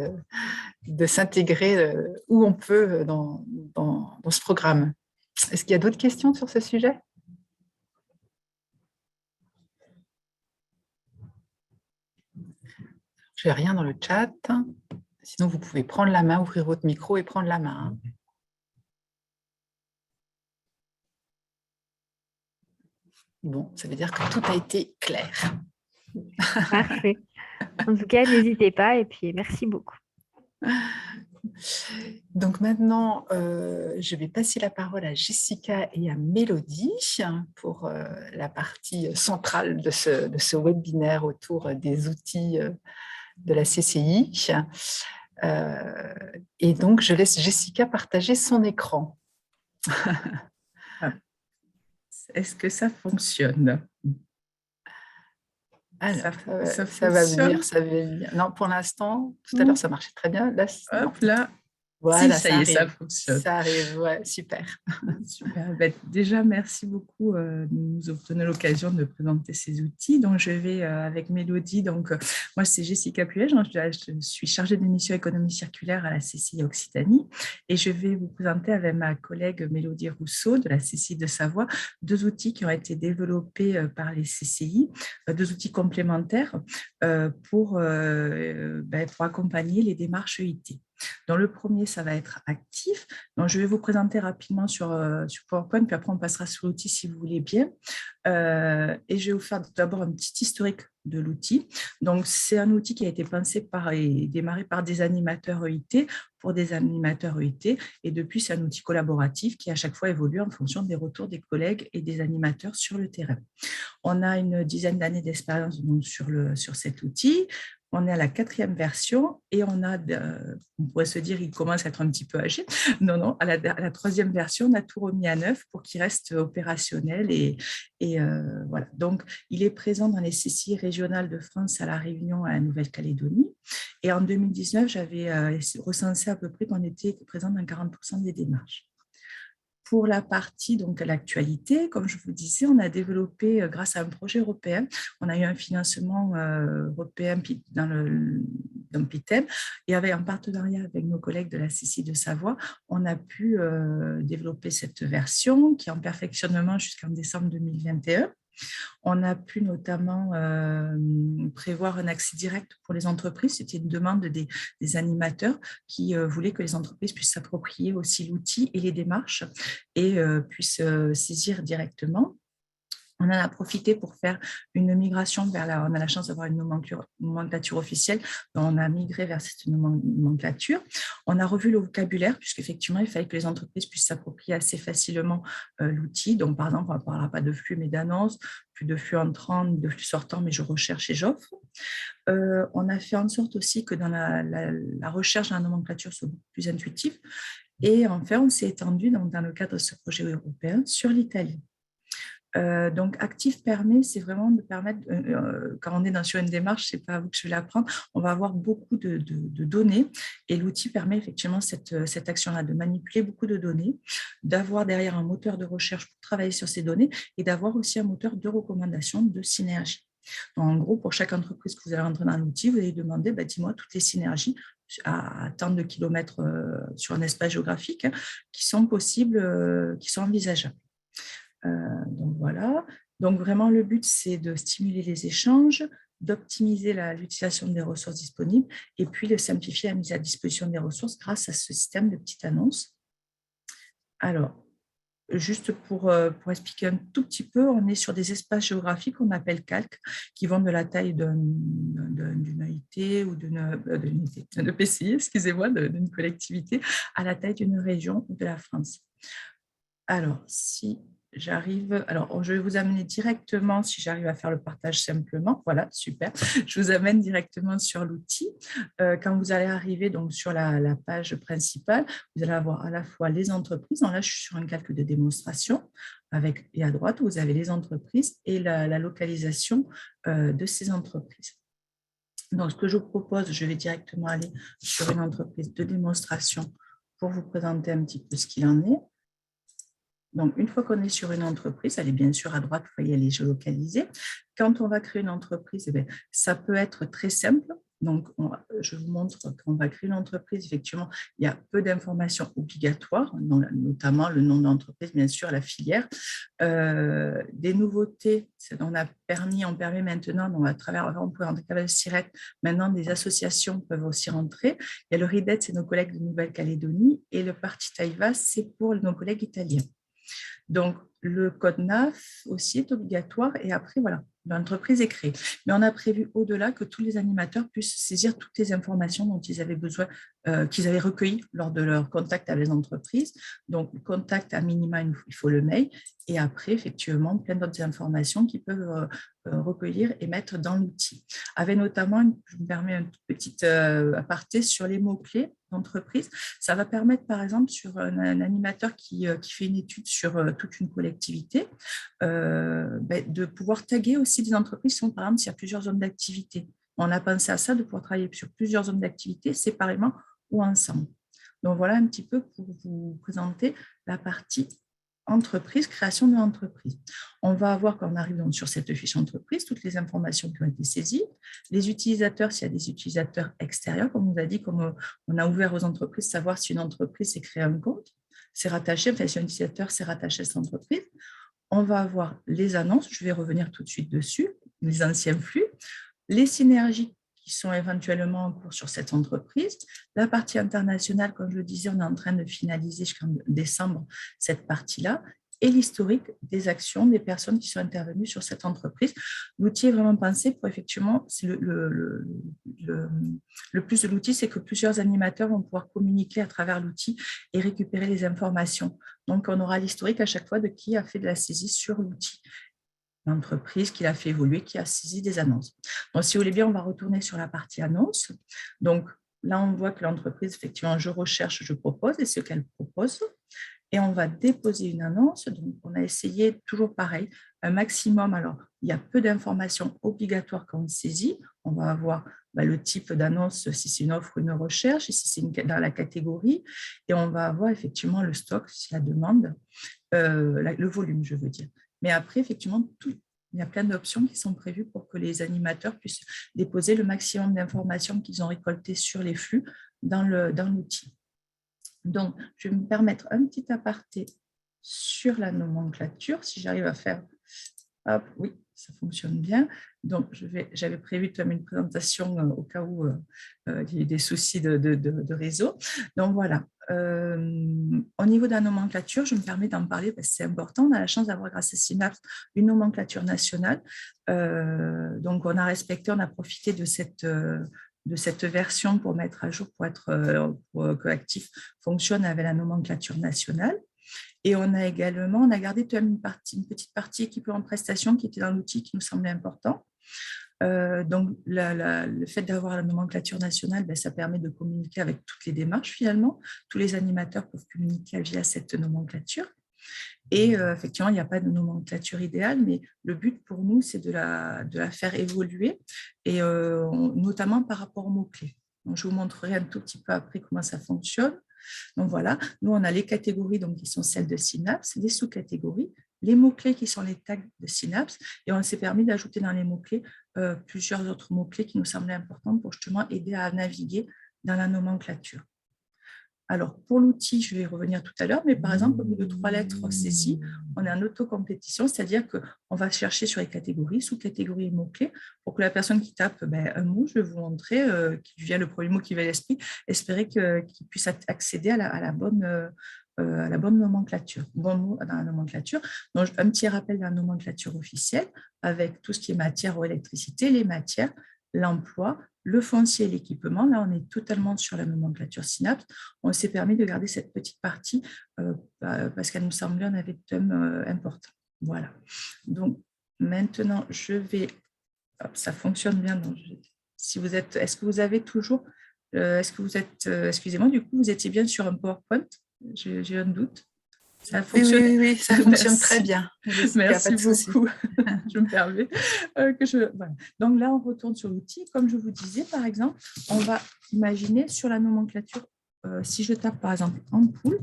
Speaker 1: de s'intégrer où on peut dans ce programme. Est-ce qu'il y a d'autres questions sur ce sujet ? Je n'ai rien dans le chat. Sinon, vous pouvez prendre la main, ouvrir votre micro et prendre la main. Bon, ça veut dire que tout a été clair.
Speaker 2: Parfait. En tout cas, n'hésitez pas et puis merci beaucoup.
Speaker 1: Donc maintenant, je vais passer la parole à Jessica et à Mélodie pour la partie centrale de ce webinaire autour des outils de la CCI. Et donc, je laisse Jessica partager son écran.
Speaker 3: Est-ce que ça fonctionne ?
Speaker 1: Alors, ça va venir, ça va venir. Non, pour l'instant, tout à l'heure, ça marchait très bien. Là,
Speaker 3: hop là.
Speaker 1: Voilà,
Speaker 3: si, ça y est, ça fonctionne.
Speaker 1: Ça arrive, ouais, super.
Speaker 3: Super. Ben, déjà, merci beaucoup de nous donner l'occasion de présenter ces outils. Donc, je vais avec Mélodie. Donc, moi, c'est Jessica Puech. Je suis chargée de mission économie circulaire à la CCI Occitanie. Et je vais vous présenter avec ma collègue Mélodie Rousseau de la CCI de Savoie 2 outils qui ont été développés par les CCI, 2 outils complémentaires pour accompagner les démarches EIT. Dans le premier, ça va être actif. Donc, je vais vous présenter rapidement sur PowerPoint, puis après, on passera sur l'outil si vous voulez bien. Et je vais vous faire d'abord un petit historique de l'outil. Donc, c'est un outil qui a été pensé et démarré par des animateurs EIT pour des animateurs EIT. Et depuis, c'est un outil collaboratif qui, à chaque fois, évolue en fonction des retours des collègues et des animateurs sur le terrain. On a une dizaine d'années d'expérience sur cet outil. On est à la 4e version et on pourrait se dire il commence à être un petit peu âgé. Non, non, à la 3e version, on a tout remis à neuf pour qu'il reste opérationnel. Voilà. Donc, il est présent dans les CCI régionales de France à La Réunion et à la Nouvelle-Calédonie. Et en 2019, j'avais recensé à peu près qu'on était présent dans 40% des démarches. Pour la partie, donc, à l'actualité, comme je vous disais, on a développé, grâce à un projet européen, on a eu un financement européen dans le PITEM, et avec un partenariat avec nos collègues de la CCI de Savoie, on a pu développer cette version qui est en perfectionnement jusqu'en décembre 2021. On a pu notamment prévoir un accès direct pour les entreprises. C'était une demande des animateurs qui voulaient que les entreprises puissent s'approprier aussi l'outil et les démarches et puissent saisir directement. On en a profité pour faire une migration on a la chance d'avoir une nomenclature officielle, donc on a migré vers cette nomenclature. On a revu le vocabulaire, puisqu'effectivement, il fallait que les entreprises puissent s'approprier assez facilement l'outil. Donc, par exemple, on ne parlera pas de flux, mais d'annonces, plus de flux entrants, de flux sortants, mais je recherche et j'offre. On a fait en sorte aussi que dans la recherche dans la nomenclature soit beaucoup plus intuitive. Et enfin, on s'est étendu dans le cadre de ce projet européen sur l'Italie. Donc, Active permet, c'est vraiment de permettre, quand on est sur une démarche, ce n'est pas à vous que je vais l'apprendre, on va avoir beaucoup de données et l'outil permet effectivement cette action-là, de manipuler beaucoup de données, d'avoir derrière un moteur de recherche pour travailler sur ces données et d'avoir aussi un moteur de recommandation de synergie. Donc, en gros, pour chaque entreprise que vous allez rentrer dans l'outil, vous allez demander, dis-moi toutes les synergies à tant de kilomètres sur un espace géographique qui sont possibles, qui sont envisageables. Donc voilà, donc vraiment le but c'est de stimuler les échanges, d'optimiser l'utilisation des ressources disponibles et puis de simplifier la mise à disposition des ressources grâce à ce système de petites annonces. Alors, juste pour expliquer un tout petit peu, on est sur des espaces géographiques qu'on appelle calques, qui vont de la taille d'une AIT ou d'un EPCI, excusez-moi, d'une collectivité, à la taille d'une région de la France. Alors, je vais vous amener directement, si j'arrive à faire le partage simplement, voilà, super, je vous amène directement sur l'outil. Quand vous allez arriver donc, sur la page principale, vous allez avoir à la fois les entreprises, donc là je suis sur un calque de démonstration, et à droite vous avez les entreprises et la localisation de ces entreprises. Donc ce que je vous propose, je vais directement aller sur une entreprise de démonstration pour vous présenter un petit peu ce qu'il en est. Donc, une fois qu'on est sur une entreprise, elle est bien sûr à droite, vous voyez, elle est géolocalisée. Quand on va créer une entreprise, ça peut être très simple. Donc, je vous montre qu'on va créer une entreprise. Effectivement, il y a peu d'informations obligatoires, notamment le nom d'entreprise, bien sûr, la filière. Des nouveautés, on permet maintenant, on peut en travers le SIRET, maintenant des associations peuvent aussi rentrer. Il y a le RIDET, c'est nos collègues de Nouvelle-Calédonie, et le Partita IVA, c'est pour nos collègues italiens. Donc, le code NAF aussi est obligatoire et après, voilà, l'entreprise est créée. Mais on a prévu au-delà que tous les animateurs puissent saisir toutes les informations dont ils avaient besoin, qu'ils avaient recueillies lors de leur contact avec les entreprises. Donc, le contact à minima, il faut le mail et après, effectivement, plein d'autres informations qu'ils peuvent recueillir et mettre dans l'outil. Avec notamment, je me permets un petit aparté sur les mots-clés d'entreprise. Ça va permettre, par exemple, sur un animateur qui fait une étude sur toute une collectivité, de pouvoir taguer aussi des entreprises, par exemple, s'il y a plusieurs zones d'activité. On a pensé à ça, de pouvoir travailler sur plusieurs zones d'activité séparément ou ensemble. Donc, voilà un petit peu pour vous présenter la partie entreprise, création de l'entreprise. On va avoir, quand on arrive donc sur cette fiche entreprise, toutes les informations qui ont été saisies, les utilisateurs, s'il y a des utilisateurs extérieurs, comme on vous a dit, comme on a ouvert aux entreprises, savoir si une entreprise s'est créée un compte, c'est rattaché, enfin, si un utilisateur s'est rattaché à cette entreprise. On va avoir les annonces, je vais revenir tout de suite dessus, les anciens flux, les synergies qui sont éventuellement en cours sur cette entreprise. La partie internationale, comme je le disais, on est en train de finaliser jusqu'en décembre cette partie-là et l'historique des actions des personnes qui sont intervenues sur cette entreprise. L'outil est vraiment pensé pour effectivement, le plus de l'outil, c'est que plusieurs animateurs vont pouvoir communiquer à travers l'outil et récupérer les informations. Donc, on aura l'historique à chaque fois de qui a fait de la saisie sur l'outil. l'entreprise qui l'a fait évoluer, qui a saisi des annonces. Donc, si vous voulez bien, on va retourner sur la partie annonce. Donc, là, on voit que l'entreprise, effectivement, je recherche, je propose et ce qu'elle propose. Et on va déposer une annonce. Donc, on a essayé, toujours pareil, un maximum. Alors, il y a peu d'informations obligatoires quand on saisit. On va avoir le type d'annonce, si c'est une offre ou une recherche, et si c'est dans la catégorie. Et on va avoir effectivement le stock, si la demande, le volume, je veux dire. Mais après, effectivement, il y a plein d'options qui sont prévues pour que les animateurs puissent déposer le maximum d'informations qu'ils ont récoltées sur les flux dans l'outil. Donc, je vais me permettre un petit aparté sur la nomenclature, si j'arrive à faire… Hop, oui, ça fonctionne bien. Donc, j'avais prévu comme une présentation au cas où il y a des soucis de réseau. Donc, voilà. Au niveau de la nomenclature, je me permets d'en parler parce que c'est important. On a la chance d'avoir, grâce à Synapse, une nomenclature nationale. Donc, on a respecté, on a profité de cette version pour mettre à jour, pour que Actif fonctionne avec la nomenclature nationale. Et on a gardé une petite partie équipement en prestation qui était dans l'outil qui nous semblait important. Donc, le fait d'avoir la nomenclature nationale, ça permet de communiquer avec toutes les démarches finalement. Tous les animateurs peuvent communiquer via cette nomenclature. Et effectivement, il n'y a pas de nomenclature idéale, mais le but pour nous, c'est de la faire évoluer, et notamment par rapport aux mots-clés. Donc, je vous montrerai un tout petit peu après comment ça fonctionne. Donc voilà, nous on a les catégories donc, qui sont celles de Synapse, les sous-catégories, les mots-clés qui sont les tags de Synapse, et on s'est permis d'ajouter dans les mots-clés plusieurs autres mots-clés qui nous semblaient importants pour justement aider à naviguer dans la nomenclature. Alors, pour l'outil, je vais y revenir tout à l'heure, mais par exemple, au bout de 3 lettres saisies, on est en autocomplétion, c'est-à-dire qu'on va chercher sur les catégories, sous-catégories et mots-clés, pour que la personne qui tape un mot, je vais vous montrer, qui vient le premier mot qui va à l'esprit, espérer qu'il puisse accéder à la bonne nomenclature. Bon mot dans la nomenclature. Donc, un petit rappel de la nomenclature officielle, avec tout ce qui est matière ou électricité, les matières, l'emploi, le foncier et l'équipement. Là, on est totalement sur la nomenclature Synapse. On s'est permis de garder cette petite partie parce qu'elle nous semblait un thème important. Voilà. Donc, maintenant, je vais… Hop, ça fonctionne bien. Donc, si vous êtes… Est-ce que vous avez toujours… Est-ce que vous êtes… excusez-moi, du coup, vous étiez bien sur un PowerPoint? J'ai un doute. Ça fonctionne.
Speaker 1: Oui, ça fonctionne très bien.
Speaker 3: Merci beaucoup. Je me permets. Voilà. Donc là, on retourne sur l'outil. Comme je vous disais, par exemple, on va imaginer sur la nomenclature, si je tape par exemple ampoule,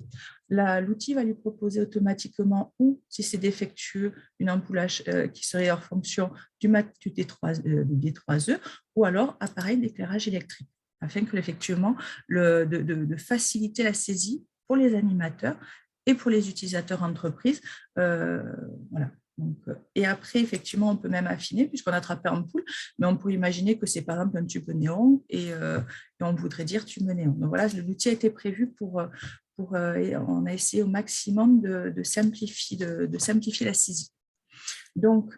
Speaker 3: l'outil va lui proposer automatiquement, ou si c'est défectueux, une ampoule qui serait hors fonction du D3E, ou alors appareil d'éclairage électrique, afin que effectivement de faciliter la saisie pour les animateurs et pour les utilisateurs entreprises. Voilà. Donc, et après, effectivement, on peut même affiner, puisqu'on a attrapé ampoule, mais on peut imaginer que c'est par exemple un tube néon et on voudrait dire tube néon. Donc voilà, l'outil a été prévu on a essayé au maximum de simplifier la saisie. Donc,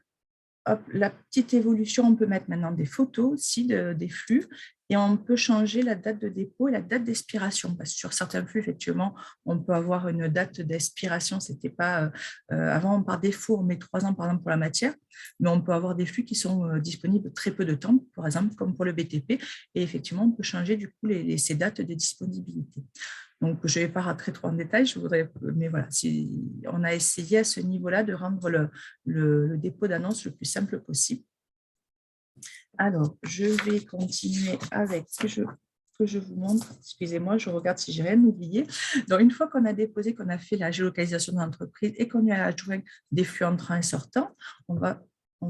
Speaker 3: hop, la petite évolution, on peut mettre maintenant des photos aussi des flux, et on peut changer la date de dépôt et la date d'expiration, parce que sur certains flux, effectivement, on peut avoir une date d'expiration. C'était pas avant, par défaut, on met 3 ans, par exemple, pour la matière, mais on peut avoir des flux qui sont disponibles très peu de temps, par exemple, comme pour le BTP, et effectivement, on peut changer du coup ces dates de disponibilité. Donc, je ne vais pas rentrer trop en détail, mais voilà, on a essayé à ce niveau-là de rendre le dépôt d'annonce le plus simple possible. Alors, je vais continuer avec ce que je vous montre. Excusez-moi, je regarde si je n'ai rien oublié. Donc, une fois qu'on a déposé, qu'on a fait la géolocalisation de l'entreprise et qu'on a adjoint des flux entrants et sortants, on va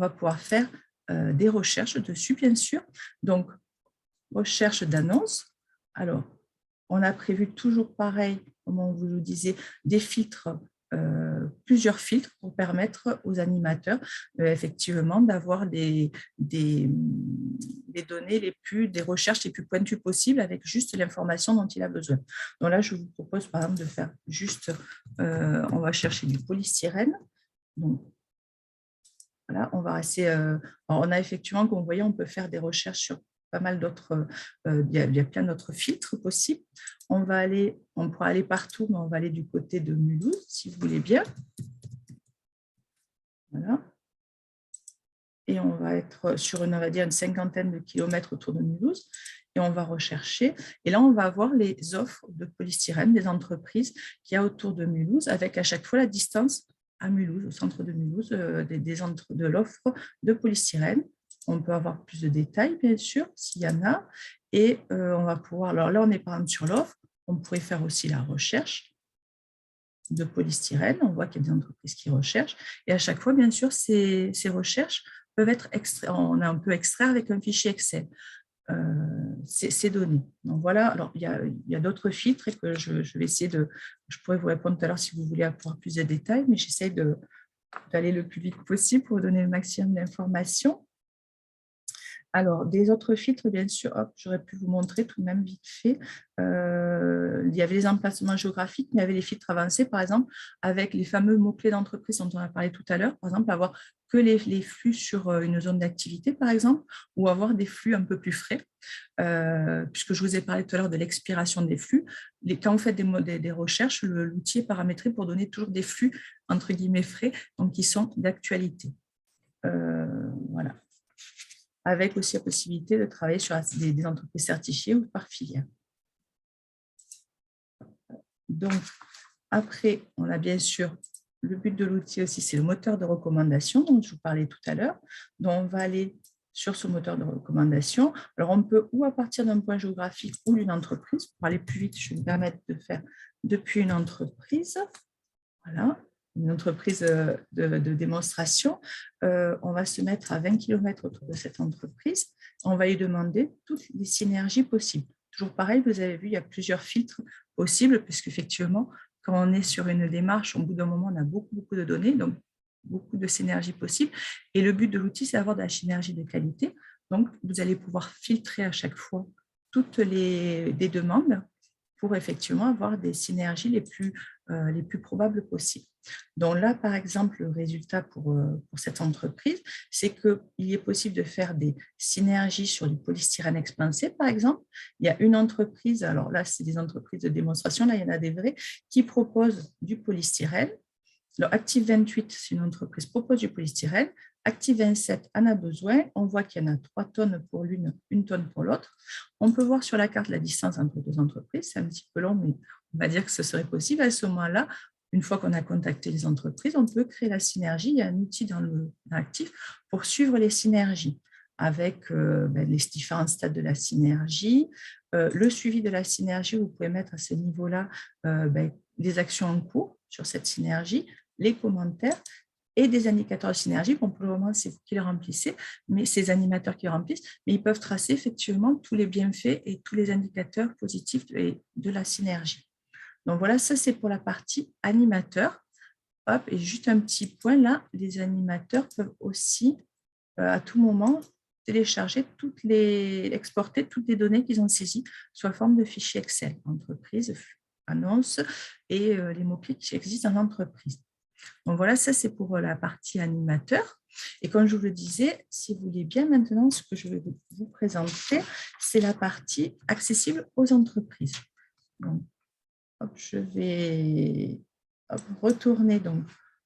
Speaker 3: pouvoir faire des recherches dessus, bien sûr. Donc, recherche d'annonces. Alors, on a prévu toujours pareil, comme on vous le disait, des filtres, plusieurs filtres pour permettre aux animateurs effectivement d'avoir des données des recherches les plus pointues possibles avec juste l'information dont il a besoin. Donc là, je vous propose par exemple de faire juste, on va chercher du polystyrène. Donc, voilà, on va rester… on a effectivement, comme vous voyez, on peut faire des recherches sur pas mal d'autres, il y a plein d'autres filtres possibles. On pourra aller partout, mais on va aller du côté de Mulhouse, si vous voulez bien. Voilà. et on va être sur on va dire une cinquantaine de kilomètres autour de Mulhouse, et on va rechercher. Et là, on va avoir les offres de polystyrène des entreprises qu'il y a autour de Mulhouse, avec à chaque fois la distance à Mulhouse, au centre de Mulhouse, de l'offre de polystyrène. On peut avoir plus de détails, bien sûr, s'il y en a. Et on va pouvoir, alors là, on est par exemple sur l'offre, on pourrait faire aussi la recherche de polystyrène. On voit qu'il y a des entreprises qui recherchent. Et à chaque fois, bien sûr, ces recherches peuvent être extraites. On peut extraire avec un fichier Excel ces données. Donc voilà, alors il y a d'autres filtres et que je vais essayer je pourrais vous répondre tout à l'heure si vous voulez avoir plus de détails, mais j'essaie d'aller le plus vite possible pour vous donner le maximum d'informations. Alors, des autres filtres, bien sûr, j'aurais pu vous montrer tout de même vite fait. Il y avait les emplacements géographiques, mais il y avait les filtres avancés, par exemple, avec les fameux mots-clés d'entreprise dont on a parlé tout à l'heure. Par exemple, avoir que les flux sur une zone d'activité, par exemple, ou avoir des flux un peu plus frais. Puisque je vous ai parlé tout à l'heure de l'expiration des flux. Quand vous faites des recherches, l'outil est paramétré pour donner toujours des flux, entre guillemets, frais, donc qui sont d'actualité. Voilà. Avec aussi la possibilité de travailler sur des entreprises certifiées ou par filière. Donc, après, on a bien sûr le but de l'outil aussi, c'est le moteur de recommandation dont je vous parlais tout à l'heure. Donc, on va aller sur ce moteur de recommandation. Alors, on peut ou à partir d'un point géographique ou d'une entreprise. Pour aller plus vite, je vais me permettre de faire depuis une entreprise. Voilà. Une entreprise de démonstration, on va se mettre à 20 km autour de cette entreprise. On va lui demander toutes les synergies possibles. Toujours pareil, vous avez vu, il y a plusieurs filtres possibles, puisqu'effectivement, quand on est sur une démarche, au bout d'un moment, on a beaucoup de données, donc beaucoup de synergies possibles. Et le but de l'outil, c'est d'avoir de la synergie de qualité. Donc, vous allez pouvoir filtrer à chaque fois toutes les demandes pour effectivement avoir des synergies les plus probables possibles. Donc là, par exemple, le résultat pour cette entreprise, c'est qu'il est possible de faire des synergies sur du polystyrène expansé, par exemple. Il y a une entreprise, alors là, c'est des entreprises de démonstration, là, il y en a des vraies, qui proposent du polystyrène. Alors, Active 28, c'est une entreprise qui propose du polystyrène. Active 27 en a besoin. On voit qu'il y en a 3 tonnes pour l'une, 1 tonne pour l'autre. On peut voir sur la carte la distance entre deux entreprises. C'est un petit peu long, mais on va dire que ce serait possible. À ce moment-là, une fois qu'on a contacté les entreprises, on peut créer la synergie. Il y a un outil dans l'Active pour suivre les synergies avec les différents stades de la synergie. Le suivi de la synergie, vous pouvez mettre à ce niveau-là des actions en cours sur cette synergie, les commentaires et des indicateurs de synergie. Bon, pour le moment, c'est vous qui les remplissez, mais ces animateurs qui remplissent, mais ils peuvent tracer effectivement tous les bienfaits et tous les indicateurs positifs de la synergie. Donc voilà, ça c'est pour la partie animateur. Hop, et juste un petit point là, les animateurs peuvent aussi à tout moment télécharger exporter toutes les données qu'ils ont saisies sous forme de fichier Excel, entreprise, annonce et les mots-clés qui existent dans l'entreprise. Donc voilà, ça c'est pour la partie animateur. Et comme je vous le disais, si vous voulez bien maintenant, ce que je vais vous présenter, c'est la partie accessible aux entreprises. Donc, hop, je vais retourner donc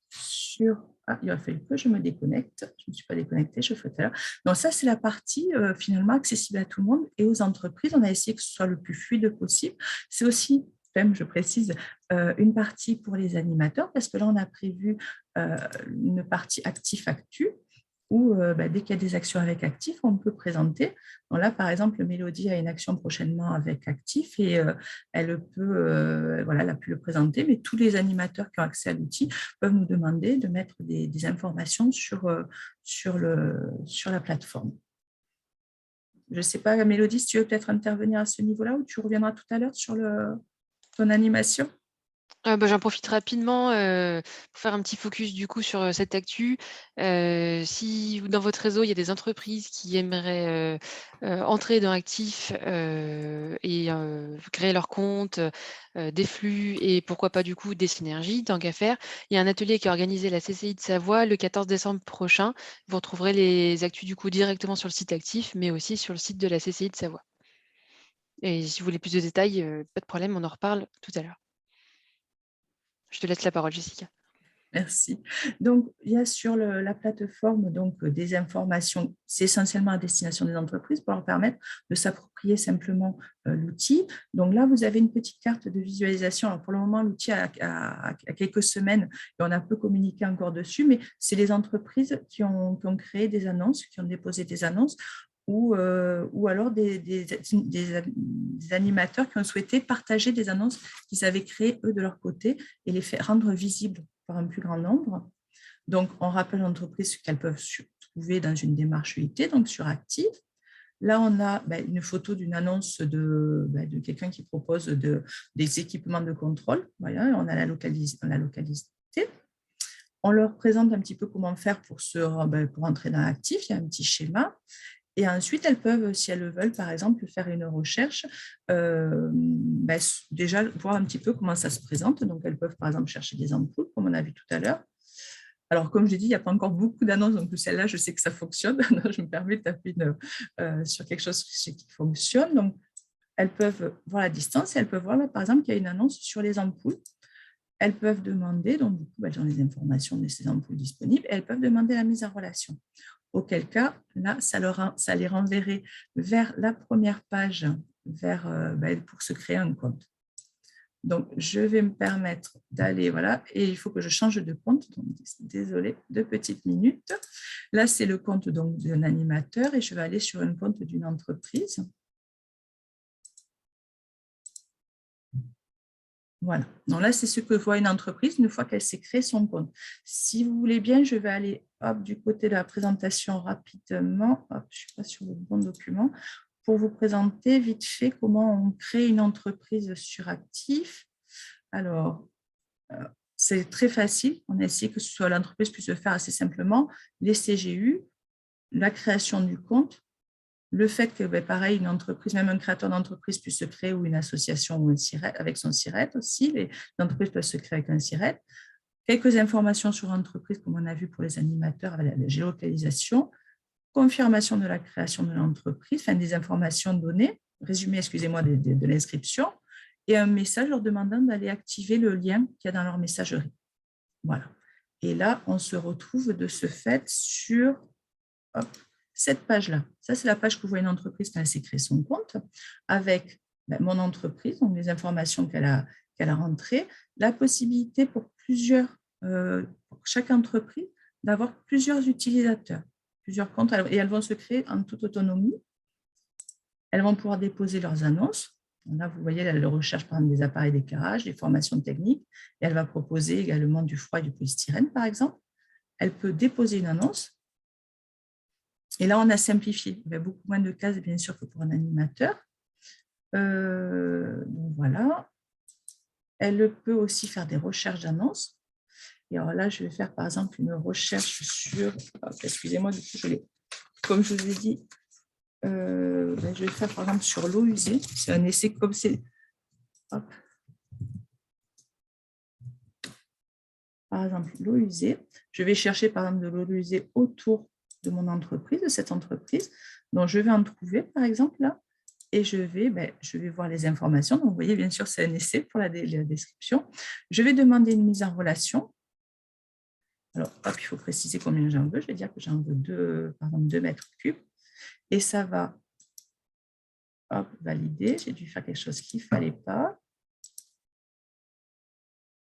Speaker 3: sur... Ah, il a fallu que je me déconnecte. Je ne me suis pas déconnectée, je fais tout à l'heure. Donc ça, c'est la partie finalement accessible à tout le monde et aux entreprises. On a essayé que ce soit le plus fluide possible. C'est aussi, même je précise, une partie pour les animateurs parce que là, on a prévu une partie actif-actu où dès qu'il y a des actions avec Actif, on peut présenter. Donc là, par exemple, Mélodie a une action prochainement avec Actif et elle a pu le présenter, mais tous les animateurs qui ont accès à l'outil peuvent nous demander de mettre des informations sur la plateforme. Je ne sais pas, Mélodie, si tu veux peut-être intervenir à ce niveau-là ou tu reviendras tout à l'heure sur ton animation.
Speaker 4: J'en profite rapidement pour faire un petit focus du coup sur cette actu. Si dans votre réseau, il y a des entreprises qui aimeraient entrer dans Actif et créer leur compte, des flux et pourquoi pas du coup des synergies, tant qu'à faire, il y a un atelier qui est organisé à la CCI de Savoie le 14 décembre prochain. Vous retrouverez les actus du coup directement sur le site Actif, mais aussi sur le site de la CCI de Savoie. Et si vous voulez plus de détails, pas de problème, on en reparle tout à l'heure. Je te laisse la parole, Jessica.
Speaker 3: Merci. Donc, il y a sur la plateforme donc, des informations, c'est essentiellement à destination des entreprises pour leur permettre de s'approprier simplement l'outil. Donc là, vous avez une petite carte de visualisation. Alors, pour le moment, l'outil a quelques semaines et on a peu communiqué encore dessus, mais c'est les entreprises qui ont créé des annonces, qui ont déposé des annonces ou alors des animateurs qui ont souhaité partager des annonces qu'ils avaient créées, eux, de leur côté et les faire rendre visibles par un plus grand nombre. Donc, on rappelle aux entreprises qu'elles peuvent se trouver dans une démarche UIT, donc sur Active. Là, on a une photo d'une annonce de quelqu'un qui propose des équipements de contrôle. Voilà, on a la localité. On leur présente un petit peu comment faire pour entrer dans Active. Il y a un petit schéma. Et ensuite, elles peuvent, si elles le veulent, par exemple, faire une recherche, déjà voir un petit peu comment ça se présente. Donc, elles peuvent, par exemple, chercher des ampoules, comme on a vu tout à l'heure. Alors, comme j'ai dit, il n'y a pas encore beaucoup d'annonces, donc celle-là, je sais que ça fonctionne. Je me permets de taper sur quelque chose qui fonctionne. Donc, elles peuvent voir la distance et elles peuvent voir, là, par exemple, qu'il y a une annonce sur les ampoules. Elles peuvent demander, donc du coup, elles ont les informations de ces ampoules disponibles, et elles peuvent demander la mise en relation. Auquel cas, là, ça les renverrait vers la première page pour se créer un compte. Donc, je vais me permettre d'aller, voilà, et il faut que je change de compte. Donc, désolée, 2 petites minutes. Là, c'est le compte d'un animateur et je vais aller sur un compte d'une entreprise. Voilà. Donc là, c'est ce que voit une entreprise une fois qu'elle s'est créé son compte. Si vous voulez bien, je vais aller du côté de la présentation rapidement. Je ne suis pas sur le bon document. Pour vous présenter vite fait comment on crée une entreprise sur Active. Alors, c'est très facile. On a essayé que l'entreprise puisse le faire assez simplement. Les CGU, la création du compte, le fait que, pareil, une entreprise, même un créateur d'entreprise puisse se créer ou une association ou avec son SIRET aussi, l'entreprise peut se créer avec un SIRET. Quelques informations sur l'entreprise, comme on a vu pour les animateurs, avec la géolocalisation, confirmation de la création de l'entreprise, enfin des informations données, résumé, excusez-moi, de l'inscription, et un message leur demandant d'aller activer le lien qu'il y a dans leur messagerie. Voilà. Et là, on se retrouve de ce fait sur cette page-là. Ça, c'est la page que voit une entreprise quand elle s'est créée son compte, avec mon entreprise, donc les informations qu'elle a rentrées, la possibilité pour chaque entreprise d'avoir plusieurs utilisateurs, plusieurs comptes, et elles vont se créer en toute autonomie. Elles vont pouvoir déposer leurs annonces. Là, vous voyez, elle recherche par exemple des appareils d'éclairage, des formations techniques, et elle va proposer également du froid et du polystyrène, par exemple. Elle peut déposer une annonce. Et là, on a simplifié. Il y a beaucoup moins de cases, bien sûr, que pour un animateur. Donc voilà. Elle peut aussi faire des recherches d'annonces. Et alors là, je vais faire, par exemple, une recherche sur... Excusez-moi, du coup, comme je vous ai dit, je vais faire, par exemple, sur l'eau usée. C'est un essai comme c'est... Par exemple, l'eau usée. Je vais chercher, par exemple, de l'eau usée autour de mon entreprise, de cette entreprise. Donc, je vais en trouver, par exemple, là, et je vais voir les informations. Donc, vous voyez, bien sûr, c'est un essai pour la description. Je vais demander une mise en relation. Alors, il faut préciser combien j'en veux. Je vais dire que j'en veux 2 mètres cubes. Et ça va valider. J'ai dû faire quelque chose qu'il ne fallait pas.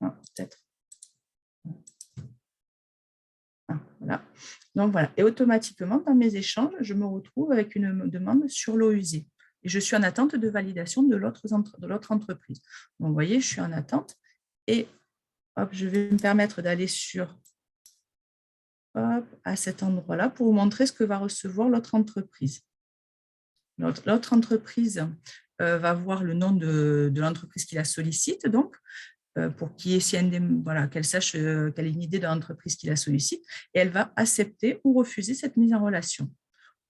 Speaker 3: Peut-être. Voilà. Donc, voilà. Et automatiquement, dans mes échanges, je me retrouve avec une demande sur l'eau usée. Et je suis en attente de validation de l'autre entreprise. Donc, vous voyez, je suis en attente. Et je vais me permettre d'aller à cet endroit-là pour vous montrer ce que va recevoir l'autre entreprise. L'autre entreprise va voir le nom de l'entreprise qui la sollicite, donc, pour qu'elle sache qu'elle ait une idée de l'entreprise qui la sollicite, et elle va accepter ou refuser cette mise en relation.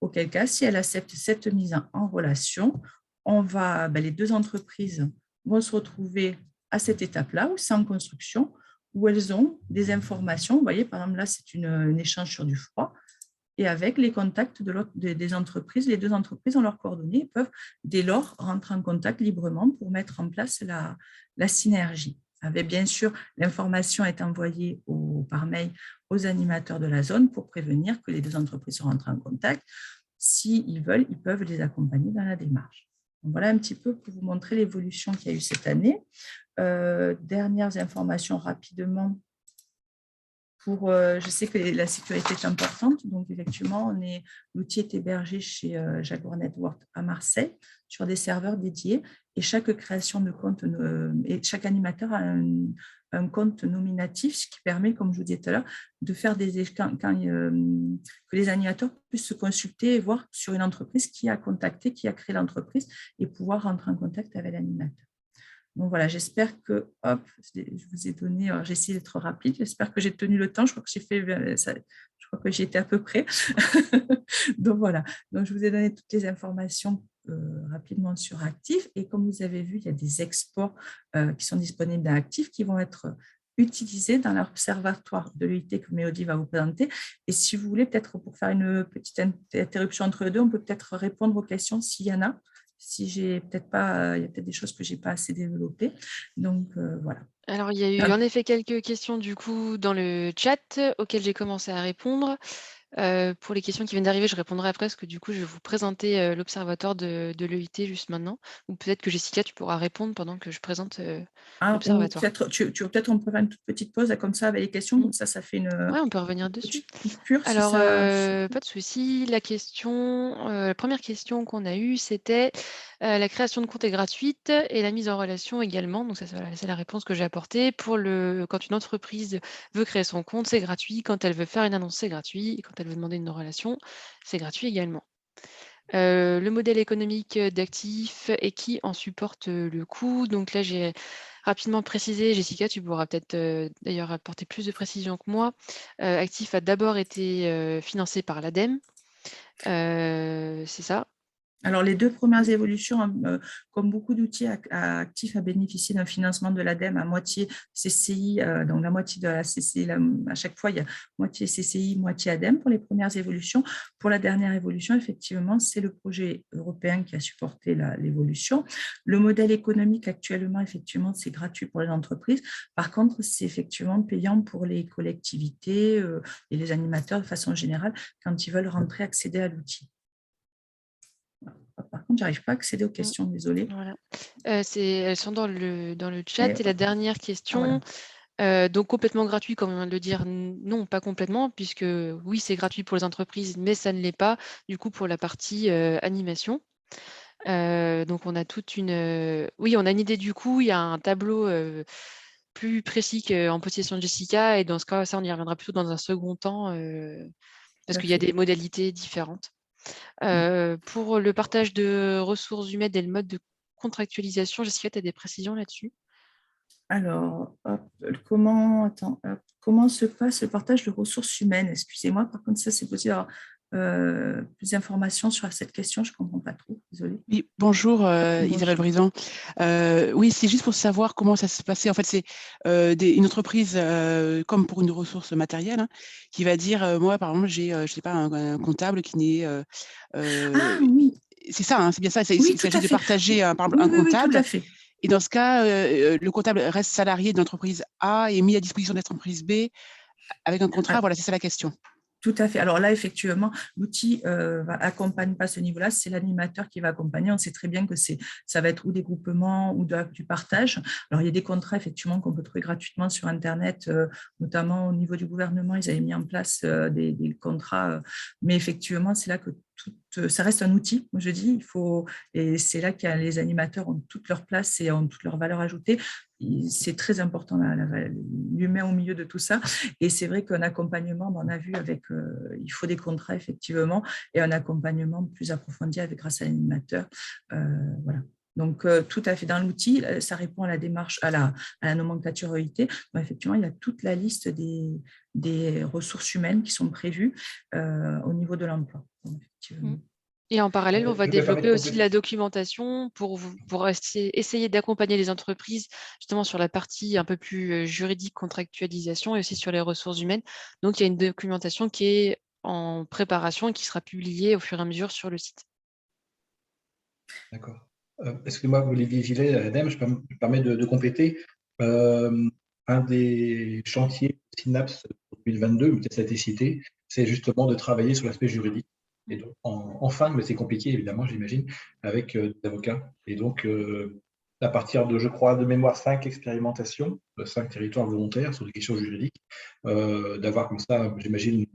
Speaker 3: Auquel cas, si elle accepte cette mise en relation, les 2 entreprises vont se retrouver à cette étape-là, où c'est en construction, où elles ont des informations. Vous voyez, par exemple, là, c'est un échange sur du froid, et avec les contacts des entreprises, les 2 entreprises ont leurs coordonnées et peuvent, dès lors, rentrer en contact librement pour mettre en place la synergie. Bien sûr, l'information est envoyée par mail aux animateurs de la zone pour prévenir que les deux entreprises sont rentrées en contact. S'ils veulent, ils peuvent les accompagner dans la démarche. Donc, voilà un petit peu pour vous montrer l'évolution qu'il y a eu cette année. Dernières informations rapidement. Je sais que la sécurité est importante, donc effectivement, l'outil est hébergé chez Jaguar Network à Marseille sur des serveurs dédiés et chaque création de compte et chaque animateur a un compte nominatif, ce qui permet, comme je vous disais tout à l'heure, de faire que les animateurs puissent se consulter et voir sur une entreprise qui a contacté, qui a créé l'entreprise et pouvoir rentrer en contact avec l'animateur. Donc voilà, j'espère que, je vous ai donné, j'ai essayé d'être rapide, j'espère que j'ai tenu le temps, je crois que j'ai fait ça, je crois que j'y étais à peu près. Donc voilà, donc je vous ai donné toutes les informations rapidement sur Actif et comme vous avez vu, il y a des exports qui sont disponibles dans Actif qui vont être utilisés dans l'observatoire de l'UIT que Mélodie va vous présenter. Et si vous voulez, peut-être pour faire une petite interruption entre les deux, on peut peut-être répondre aux questions s'il y en a. Si j'ai peut-être pas, il y a peut-être des choses que j'ai pas assez développées. Donc voilà.
Speaker 4: Alors, il y a eu en effet quelques questions du coup dans le chat auxquelles j'ai commencé à répondre. Pour les questions qui viennent d'arriver, je répondrai après parce que du coup, je vais vous présenter l'observatoire de l'EIT juste maintenant. Ou peut-être que Jessica, tu pourras répondre pendant que je présente l'observatoire.
Speaker 3: Peut-être on peut faire une toute petite pause comme ça avec les questions, comme ça fait une
Speaker 4: ouais, on peut revenir dessus.
Speaker 3: coupure.
Speaker 4: Alors, pas de souci. La première question qu'on a eue, c'était la création de compte est gratuite et la mise en relation également. Donc, ça, c'est la réponse que j'ai apportée. Quand une entreprise veut créer son compte, c'est gratuit. Quand elle veut faire une annonce, c'est gratuit. Et quand elle veut demander une relation, c'est gratuit également. Le modèle économique d'Actif et qui en supporte le coût. Donc là, j'ai rapidement précisé, Jessica, tu pourras peut-être d'ailleurs apporter plus de précision que moi. Actif a d'abord été financé par l'ADEME, c'est ça.
Speaker 3: Alors, les deux premières évolutions, comme beaucoup d'outils, Actif a bénéficié d'un financement de l'ADEME à moitié CCI, donc la moitié de la CCI, à chaque fois, il y a moitié CCI, moitié ADEME pour les premières évolutions. Pour la dernière évolution, effectivement, c'est le projet européen qui a supporté l'évolution. Le modèle économique actuellement, effectivement, c'est gratuit pour les entreprises. Par contre, c'est effectivement payant pour les collectivités et les animateurs de façon générale quand ils veulent rentrer, accéder à l'outil. Par contre, je n'arrive pas à accéder aux questions, désolée.
Speaker 4: Voilà. Elles sont dans le chat. Et la dernière question, donc complètement gratuit, comme on vient de le dire, non, pas complètement, puisque oui, c'est gratuit pour les entreprises, mais ça ne l'est pas, du coup, pour la partie animation. Donc, on a oui, on a une idée du coup, il y a un tableau plus précis qu'en possession de Jessica, et dans ce cas, ça, on y reviendra plutôt dans un second temps, parce qu'il y a des modalités différentes. Pour le partage de ressources humaines et le mode de contractualisation, Jessica, tu as des précisions là-dessus?
Speaker 3: Alors, comment se passe le partage de ressources humaines? Excusez-moi, par contre, ça, c'est possible d'avoir plus d'informations sur cette question. Je ne comprends pas trop, désolée.
Speaker 5: Oui, bonjour, Isabelle Brison. Oui, c'est juste pour savoir comment ça se passait. En fait, c'est une entreprise, comme pour une ressource matérielle, hein, qui va dire, moi, par exemple, j'ai, je sais pas, un comptable qui n'est…
Speaker 3: oui.
Speaker 5: C'est ça, hein, c'est bien ça.
Speaker 3: Oui,
Speaker 5: il s'agit de partager un comptable.
Speaker 3: Oui, tout à fait.
Speaker 5: Et dans ce cas, le comptable reste salarié de l'entreprise A et mis à disposition de l'entreprise B avec un contrat. Voilà, c'est ça la question.
Speaker 3: Tout à fait. Alors là, effectivement, l'outil accompagne pas ce niveau-là, c'est l'animateur qui va accompagner. On sait très bien que ça va être ou des groupements ou du partage. Alors, il y a des contrats, effectivement, qu'on peut trouver gratuitement sur Internet, notamment au niveau du gouvernement, ils avaient mis en place des contrats. Mais effectivement, c'est là que ça reste un outil, je dis, et c'est là que les animateurs ont toute leur place et ont toute leur valeur ajoutée. C'est très important, l'humain au milieu de tout ça. Et c'est vrai qu'un accompagnement, on a vu il faut des contrats, effectivement, et un accompagnement plus approfondi grâce à l'animateur. Voilà. Donc, tout à fait dans l'outil, ça répond à la démarche, à la nomenclature EIT. Donc, effectivement, il y a toute la liste des ressources humaines qui sont prévues au niveau de l'emploi.
Speaker 4: Et en parallèle, on va développer aussi de la documentation pour essayer d'accompagner les entreprises justement sur la partie un peu plus juridique, contractualisation et aussi sur les ressources humaines. Donc, il y a une documentation qui est en préparation et qui sera publiée au fur et à mesure sur le site.
Speaker 6: D'accord. Excusez-moi, Olivier Gillet, l'ADEME, je me permets de compléter. Un des chantiers Synapse 2022, mais ça a été cité, c'est justement de travailler sur l'aspect juridique. Et donc, enfin, mais c'est compliqué évidemment, j'imagine, avec des avocats. Et donc, à partir de, je crois, de mémoire 5 expérimentations, 5 territoires volontaires sur des questions juridiques, d'avoir comme ça, j'imagine,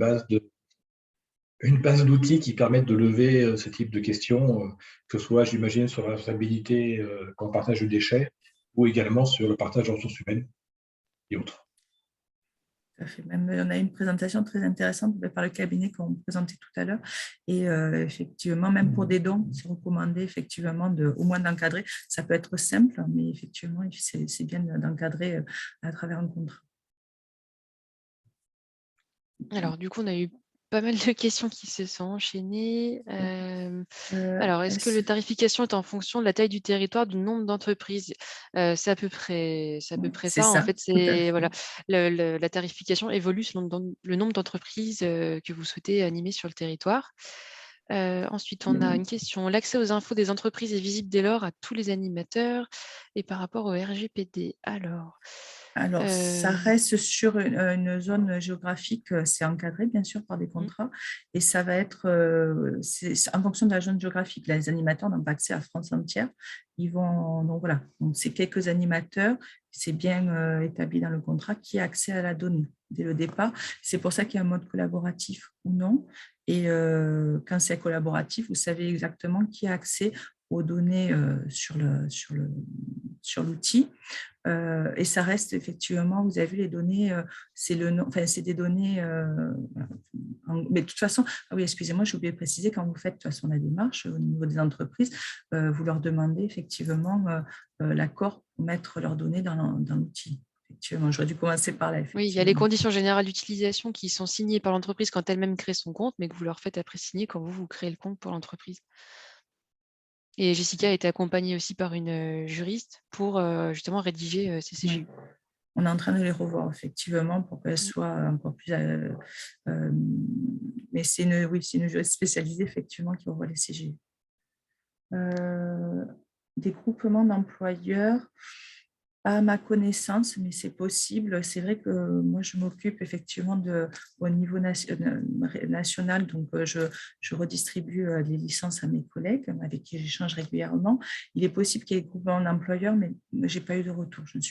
Speaker 6: une base d'outils qui permettent de lever ce type de questions, que ce soit, j'imagine, sur la responsabilité quand on partage le déchet, ou également sur le partage des ressources humaines et autres.
Speaker 3: Tout à fait. Même, on a une présentation très intéressante par le cabinet qu'on présentait tout à l'heure. Et effectivement, même pour des dons, c'est recommandé effectivement au moins d'encadrer. Ça peut être simple, mais effectivement, c'est bien d'encadrer à travers un contrat.
Speaker 4: Alors, du coup, on a eu pas mal de questions qui se sont enchaînées. Alors, est-ce que la tarification est en fonction de la taille du territoire, du nombre d'entreprises? C'est à peu près ça. En fait, c'est voilà, la tarification évolue selon le nombre d'entreprises que vous souhaitez animer sur le territoire. Ensuite, on a une question. L'accès aux infos des entreprises est visible dès lors à tous les animateurs et par rapport au RGPD.
Speaker 3: Alors, ça reste sur une zone géographique, c'est encadré bien sûr par des contrats et ça va être c'est en fonction de la zone géographique. Les animateurs n'ont pas accès à France entière. Ils vont, donc voilà, donc c'est quelques animateurs, c'est bien établi dans le contrat qui a accès à la donnée dès le départ. C'est pour ça qu'il y a un mode collaboratif ou non. Et quand c'est collaboratif, vous savez exactement qui a accès aux données sur l'outil. Et ça reste effectivement, vous avez vu les données, c'est des données, mais de toute façon, ah oui, excusez-moi, j'ai oublié de préciser, quand vous faites de toute façon la démarche au niveau des entreprises, vous leur demandez effectivement l'accord pour mettre leurs données dans l'outil. Effectivement, j'aurais dû commencer par là.
Speaker 4: Oui, il y a les conditions générales d'utilisation qui sont signées par l'entreprise quand elle-même crée son compte, mais que vous leur faites après signer quand vous créez le compte pour l'entreprise. Et Jessica a été accompagnée aussi par une juriste pour justement rédiger ces CGU.
Speaker 3: On est en train de les revoir effectivement pour qu'elles soient encore plus. Mais c'est une juriste spécialisée effectivement qui revoit les CGU. Des groupements d'employeurs, pas à ma connaissance, mais c'est possible. C'est vrai que moi, je m'occupe effectivement au niveau national, donc je redistribue les licences à mes collègues avec qui j'échange régulièrement. Il est possible qu'il y ait des groupements d'employeurs, mais je n'ai pas eu de retour. Je ne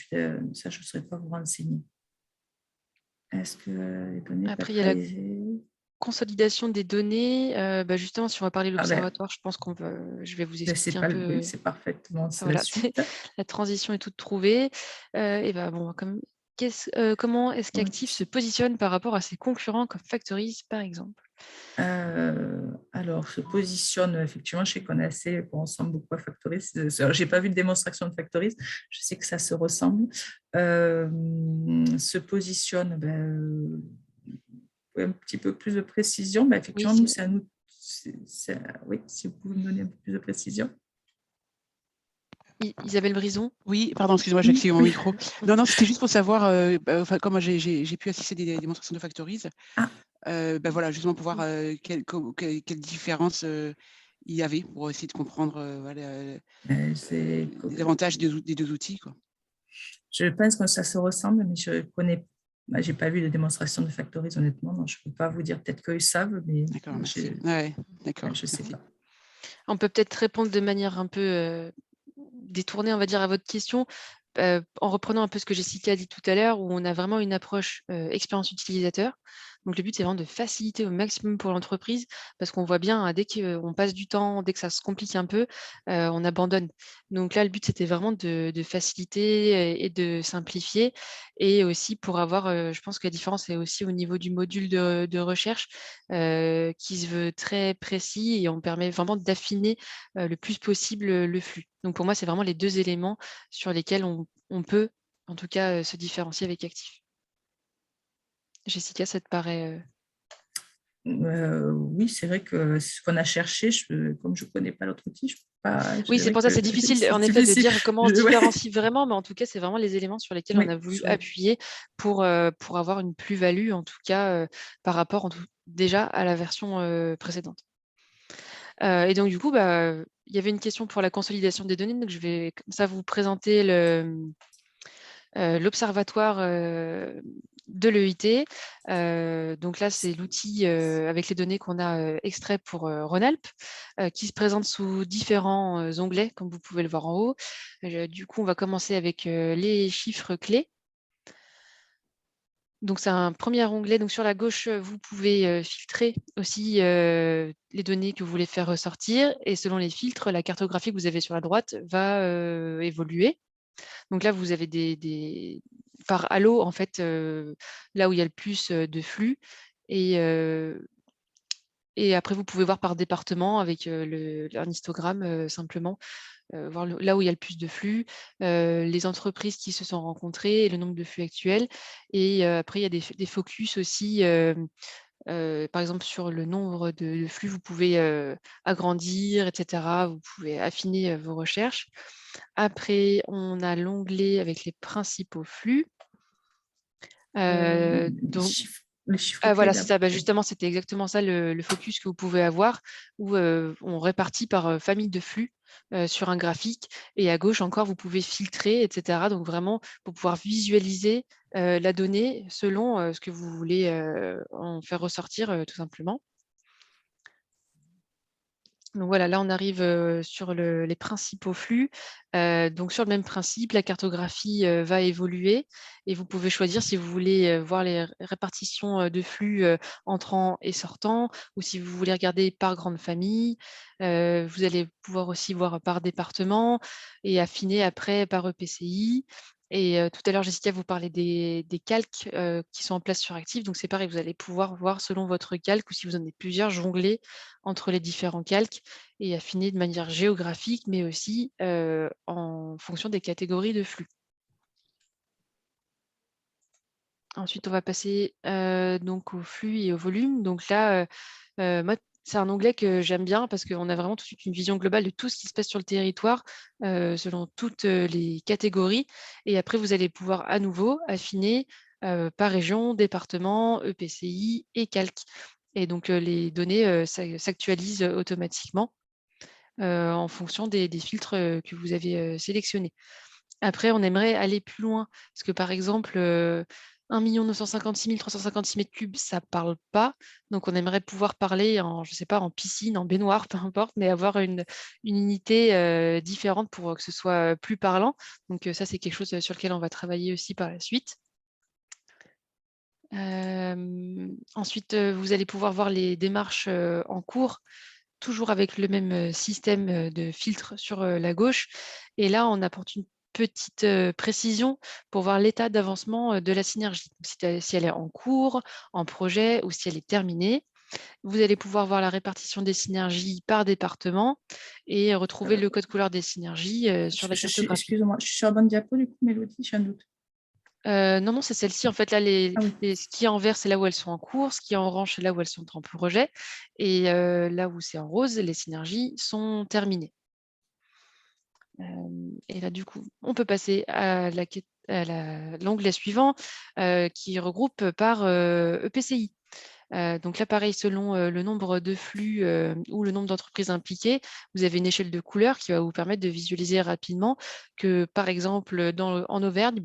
Speaker 3: saurais pas vous renseigner. Est-ce que les données
Speaker 4: après, il y a la consolidation des données. Justement, si on va parler de l'observatoire, je pense je vais vous expliquer un peu.
Speaker 3: C'est parfaitement
Speaker 4: voilà, la transition est toute trouvée. Comment est-ce qu'Actif se positionne par rapport à ses concurrents comme Factories, par exemple?
Speaker 3: Alors, se positionne, effectivement, je sais qu'on est assez, on ressemble beaucoup à Factories. Je n'ai pas vu de démonstration de Factories, je sais que ça se ressemble. Se positionne, un petit peu plus de précision. Effectivement, nous, c'est à nous. Oui, si vous pouvez me donner un peu plus de précision.
Speaker 4: Isabelle Brison.
Speaker 5: Oui, pardon, excusez-moi, j'ai activé mon micro. Non, c'était juste pour savoir, comme j'ai pu assister à des démonstrations de Factories, voilà, justement pour voir quelle différence il y avait pour essayer de comprendre les avantages des deux outils, quoi.
Speaker 3: Je pense que ça se ressemble, mais je connais. Je n'ai pas vu de démonstration de Factories, honnêtement, donc je ne peux pas vous dire. Peut-être qu'ils savent, mais
Speaker 5: d'accord,
Speaker 3: je ne sais pas.
Speaker 4: On peut peut-être répondre de manière un peu détournée, on va dire, à votre question, en reprenant un peu ce que Jessica a dit tout à l'heure, où on a vraiment une approche expérience utilisateur. Donc, le but, c'est vraiment de faciliter au maximum pour l'entreprise, parce qu'on voit bien, dès qu'on passe du temps, dès que ça se complique un peu, on abandonne. Donc là, le but, c'était vraiment de faciliter et de simplifier. Et aussi pour avoir, je pense que la différence est aussi au niveau du module de recherche, qui se veut très précis et on permet vraiment d'affiner le plus possible le flux. Donc pour moi, c'est vraiment les deux éléments sur lesquels on peut, en tout cas, se différencier avec Actif. Jessica, ça te paraît
Speaker 3: oui, c'est vrai que ce qu'on a cherché, comme je ne connais pas l'autre outil, je ne peux pas.
Speaker 4: Oui, c'est pour ça, c'est difficile en effet de dire comment on se différencie vraiment, mais en tout cas, c'est vraiment les éléments sur lesquels on a voulu appuyer pour avoir une plus-value, en tout cas, par rapport déjà à la version précédente. Et donc, du coup, il y avait une question pour la consolidation des données, donc je vais comme ça vous présenter l'observatoire de l'EIT. Donc là, c'est l'outil avec les données qu'on a extrait pour Rhône-Alpes, qui se présente sous différents onglets, comme vous pouvez le voir en haut. Du coup, on va commencer avec les chiffres clés. Donc, c'est un premier onglet. Donc, sur la gauche, vous pouvez filtrer aussi les données que vous voulez faire ressortir. Et selon les filtres, la cartographie que vous avez sur la droite va évoluer. Donc là, vous avez par halo, en fait, là où il y a le plus de flux. Et après, vous pouvez voir par département avec un histogramme simplement, voir là où il y a le plus de flux, les entreprises qui se sont rencontrées et le nombre de flux actuels. Et après, il y a des focus aussi. Par exemple, sur le nombre de flux, vous pouvez agrandir, etc. Vous pouvez affiner vos recherches. Après, on a l'onglet avec les principaux flux. Donc,
Speaker 3: les chiffres clés
Speaker 4: voilà, c'est ça. Justement, c'était exactement ça le focus que vous pouvez avoir, où on répartit par famille de flux sur un graphique. Et à gauche encore, vous pouvez filtrer, etc. Donc vraiment, pour pouvoir visualiser la donnée selon ce que vous voulez en faire ressortir, tout simplement. Donc voilà, là on arrive sur les principaux flux. Donc sur le même principe, la cartographie va évoluer et vous pouvez choisir si vous voulez voir les répartitions de flux entrants et sortants, ou si vous voulez regarder par grande famille. Vous allez pouvoir aussi voir par département et affiner après par EPCI. Et tout à l'heure, Jessica vous parlait des calques qui sont en place sur Active. Donc c'est pareil, vous allez pouvoir voir selon votre calque, ou si vous en avez plusieurs, jongler entre les différents calques et affiner de manière géographique, mais aussi en fonction des catégories de flux. Ensuite, on va passer donc au flux et au volume. Donc là, moi, c'est un onglet que j'aime bien parce qu'on a vraiment tout de suite une vision globale de tout ce qui se passe sur le territoire selon toutes les catégories. Et après, vous allez pouvoir à nouveau affiner par région, département, EPCI et calque. Et donc, les données s'actualisent automatiquement en fonction des filtres que vous avez sélectionnés. Après, on aimerait aller plus loin parce que, par exemple, 1 956 356 mètres cubes, ça ne parle pas. Donc, on aimerait pouvoir parler en, je ne sais pas, en piscine, en baignoire, peu importe, mais avoir une unité différente pour que ce soit plus parlant. Donc, ça, c'est quelque chose sur lequel on va travailler aussi par la suite. Ensuite, vous allez pouvoir voir les démarches en cours, toujours avec le même système de filtre sur la gauche. Et là, on apporte une petite précision pour voir l'état d'avancement de la synergie. Si elle est en cours, en projet ou si elle est terminée. Vous allez pouvoir voir la répartition des synergies par département et retrouver le code couleur des synergies sur la cartographie.
Speaker 3: Excusez-moi, je suis sur la bonne diapo du coup, Mélodie, j'ai un doute.
Speaker 4: Non, c'est celle-ci. En fait, là, ce qui est en vert, c'est là où elles sont en cours. Ce qui est en orange, c'est là où elles sont en projet. Et là où c'est en rose, les synergies sont terminées. Et là, du coup, on peut passer à l'onglet suivant qui regroupe par EPCI. Donc là, pareil, selon le nombre de flux ou le nombre d'entreprises impliquées, vous avez une échelle de couleurs qui va vous permettre de visualiser rapidement que, par exemple, en Auvergne,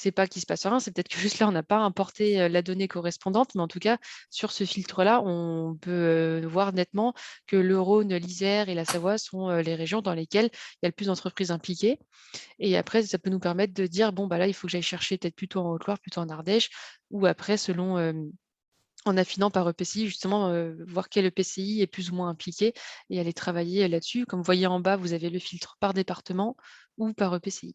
Speaker 4: c'est pas qu'il se passe rien, c'est peut-être que juste là, on n'a pas importé la donnée correspondante, mais en tout cas, sur ce filtre-là, on peut voir nettement que le Rhône, l'Isère et la Savoie sont les régions dans lesquelles il y a le plus d'entreprises impliquées. Et après, ça peut nous permettre de dire, bon, là, il faut que j'aille chercher peut-être plutôt en Haute-Loire, plutôt en Ardèche, ou après, selon, en affinant par EPCI, justement, voir quel EPCI est plus ou moins impliqué et aller travailler là-dessus. Comme vous voyez en bas, vous avez le filtre par département ou par EPCI.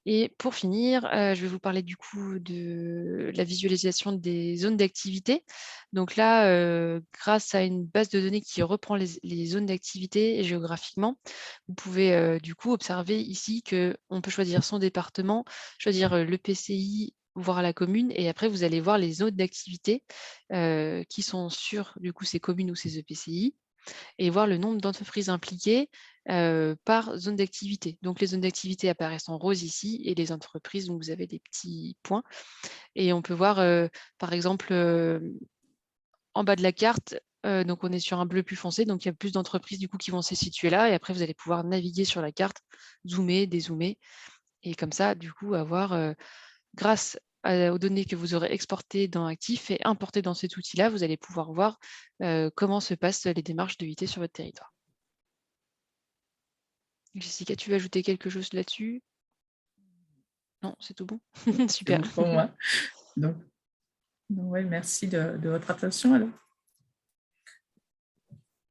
Speaker 4: Et pour finir, je vais vous parler du coup de la visualisation des zones d'activité. Donc là, grâce à une base de données qui reprend les zones d'activité géographiquement, vous pouvez du coup observer ici qu'on peut choisir son département, choisir l'EPCI, voir la commune, et après vous allez voir les zones d'activité qui sont sur du coup ces communes ou ces EPCI, et voir le nombre d'entreprises impliquées par zone d'activité. Donc, les zones d'activité apparaissent en rose ici et les entreprises, donc vous avez des petits points. Et on peut voir, par exemple, en bas de la carte, donc on est sur un bleu plus foncé, donc il y a plus d'entreprises du coup qui vont se situer là, et après vous allez pouvoir naviguer sur la carte, zoomer, dézoomer, et comme ça du coup avoir, grâce aux données que vous aurez exportées dans Actif et importées dans cet outil-là, vous allez pouvoir voir comment se passent les démarches d'EIT sur votre territoire. Jessica, tu veux ajouter quelque chose là-dessus? Non, c'est tout bon. Super.
Speaker 3: C'est bon pour moi. Donc ouais, merci de votre attention alors.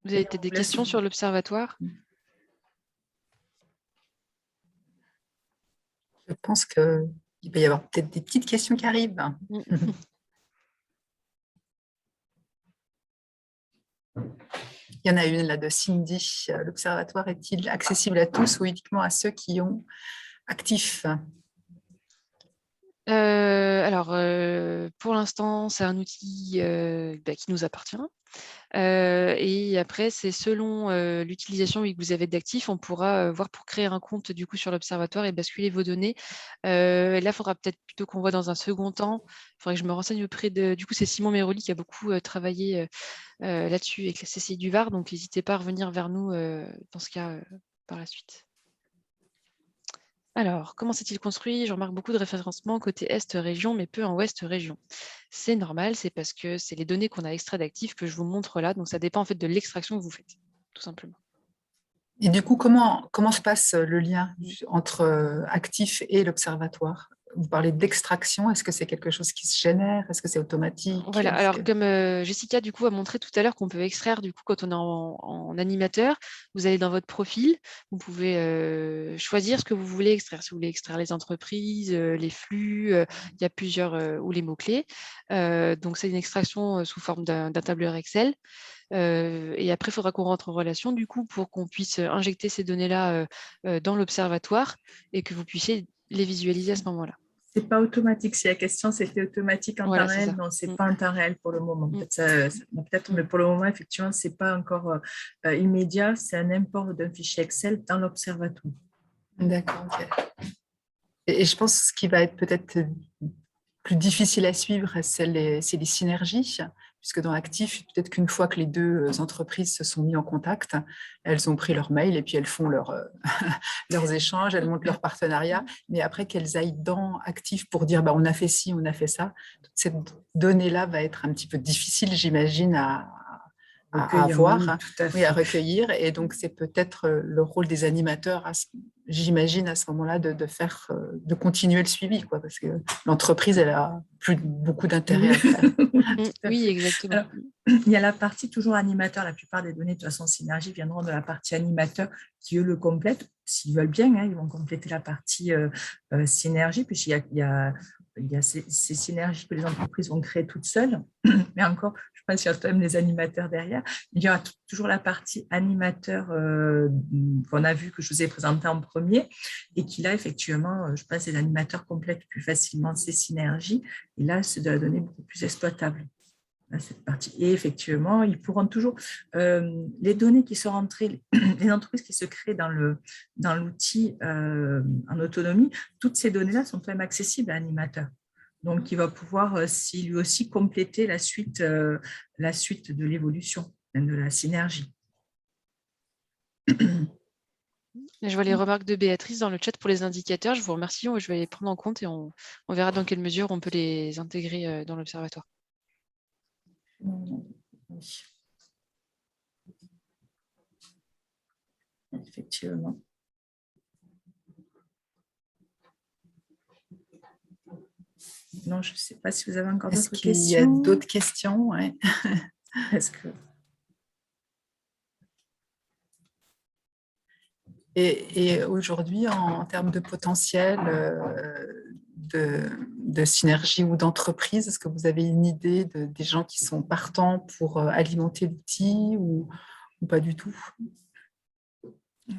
Speaker 4: Vous avez peut-être des questions sur l'observatoire?
Speaker 1: Je pense qu'il va y avoir peut-être des petites questions qui arrivent. Il y en a une là de Cindy. L'observatoire est-il accessible à tous ou uniquement à ceux qui ont Actif?
Speaker 4: Alors, pour l'instant, c'est un outil qui nous appartient. Et après, c'est selon l'utilisation que vous avez d'Actif, on pourra voir pour créer un compte du coup sur l'observatoire et basculer vos données. Là, il faudra peut-être plutôt qu'on voit dans un second temps. Il faudrait que je me renseigne auprès de. Du coup, c'est Simon Méroli qui a beaucoup travaillé là-dessus avec la CCI du Var. Donc, n'hésitez pas à revenir vers nous dans ce cas par la suite. Alors, comment s'est-il construit? Je remarque beaucoup de référencement côté Est région, mais peu en Ouest région. C'est normal, c'est parce que c'est les données qu'on a extraites d'Actif que je vous montre là. Donc, ça dépend en fait de l'extraction que vous faites, tout simplement.
Speaker 1: Et du coup, comment se passe le lien entre Actif et l'observatoire? Vous parlez d'extraction, est-ce que c'est quelque chose qui se génère? Est-ce que c'est automatique?
Speaker 4: Voilà, alors comme Jessica du coup a montré tout à l'heure qu'on peut extraire du coup quand on est en animateur, vous allez dans votre profil, vous pouvez choisir ce que vous voulez extraire. Si vous voulez extraire les entreprises, les flux, il y a plusieurs, ou les mots-clés. Donc c'est une extraction sous forme d'un tableur Excel. Et après, il faudra qu'on rentre en relation du coup pour qu'on puisse injecter ces données-là dans l'observatoire et que vous puissiez les visualiser à ce moment-là.
Speaker 3: C'est pas automatique. Si la question c'était automatique en temps réel, non, c'est pas en temps réel pour le moment. Peut-être, mais pour le moment, effectivement, c'est pas encore immédiat. C'est un import d'un fichier Excel dans l'observatoire.
Speaker 1: D'accord, ok. Et je pense que ce qui va être peut-être plus difficile à suivre, c'est les synergies, puisque dans Actif, peut-être qu'une fois que les deux entreprises se sont mis en contact, elles ont pris leur mail et puis elles font leurs échanges, elles montent leur partenariat, mais après qu'elles aillent dans Actif pour dire on a fait ci, on a fait ça, toute cette donnée-là va être un petit peu difficile, j'imagine, à avoir, à recueillir. Et donc, c'est peut-être le rôle des animateurs, j'imagine, à ce moment-là, de continuer le suivi, parce que l'entreprise, elle a plus beaucoup d'intérêt à le faire.
Speaker 4: Oui, exactement.
Speaker 3: Alors, il y a la partie toujours animateur. La plupart des données, de toute façon, Synergie viendront de la partie animateur qui, eux, le complètent. S'ils veulent bien, ils vont compléter la partie Synergie, puisqu'il y a ces synergies que les entreprises vont créer toutes seules. Mais encore, je pense qu'il y a quand même des animateurs derrière. Il y aura toujours la partie animateur qu'on a vu, que je vous ai présenté en premier, et qui là, effectivement, je pense que les animateurs complètent plus facilement ces synergies. Et là, c'est de la donnée beaucoup plus exploitable. Là, cette partie. Et effectivement, ils pourront toujours, les données qui sont rentrées, les entreprises qui se créent dans l'outil en autonomie, toutes ces données-là sont quand même accessibles à l'animateur. Donc, il va pouvoir lui aussi compléter la suite de l'évolution, de la synergie.
Speaker 4: Je vois les remarques de Béatrice dans le chat pour les indicateurs. Je vous remercie. Je vais les prendre en compte et on verra dans quelle mesure on peut les intégrer dans l'observatoire.
Speaker 3: Effectivement. Non, je ne sais pas si vous avez encore d'autres questions.
Speaker 1: Est-ce qu'il y a d'autres questions? Ouais.
Speaker 3: Est-ce que...
Speaker 1: Et aujourd'hui, en termes de potentiel de synergie ou d'entreprise, est-ce que vous avez une idée des gens qui sont partants pour alimenter l'outil ou pas du tout?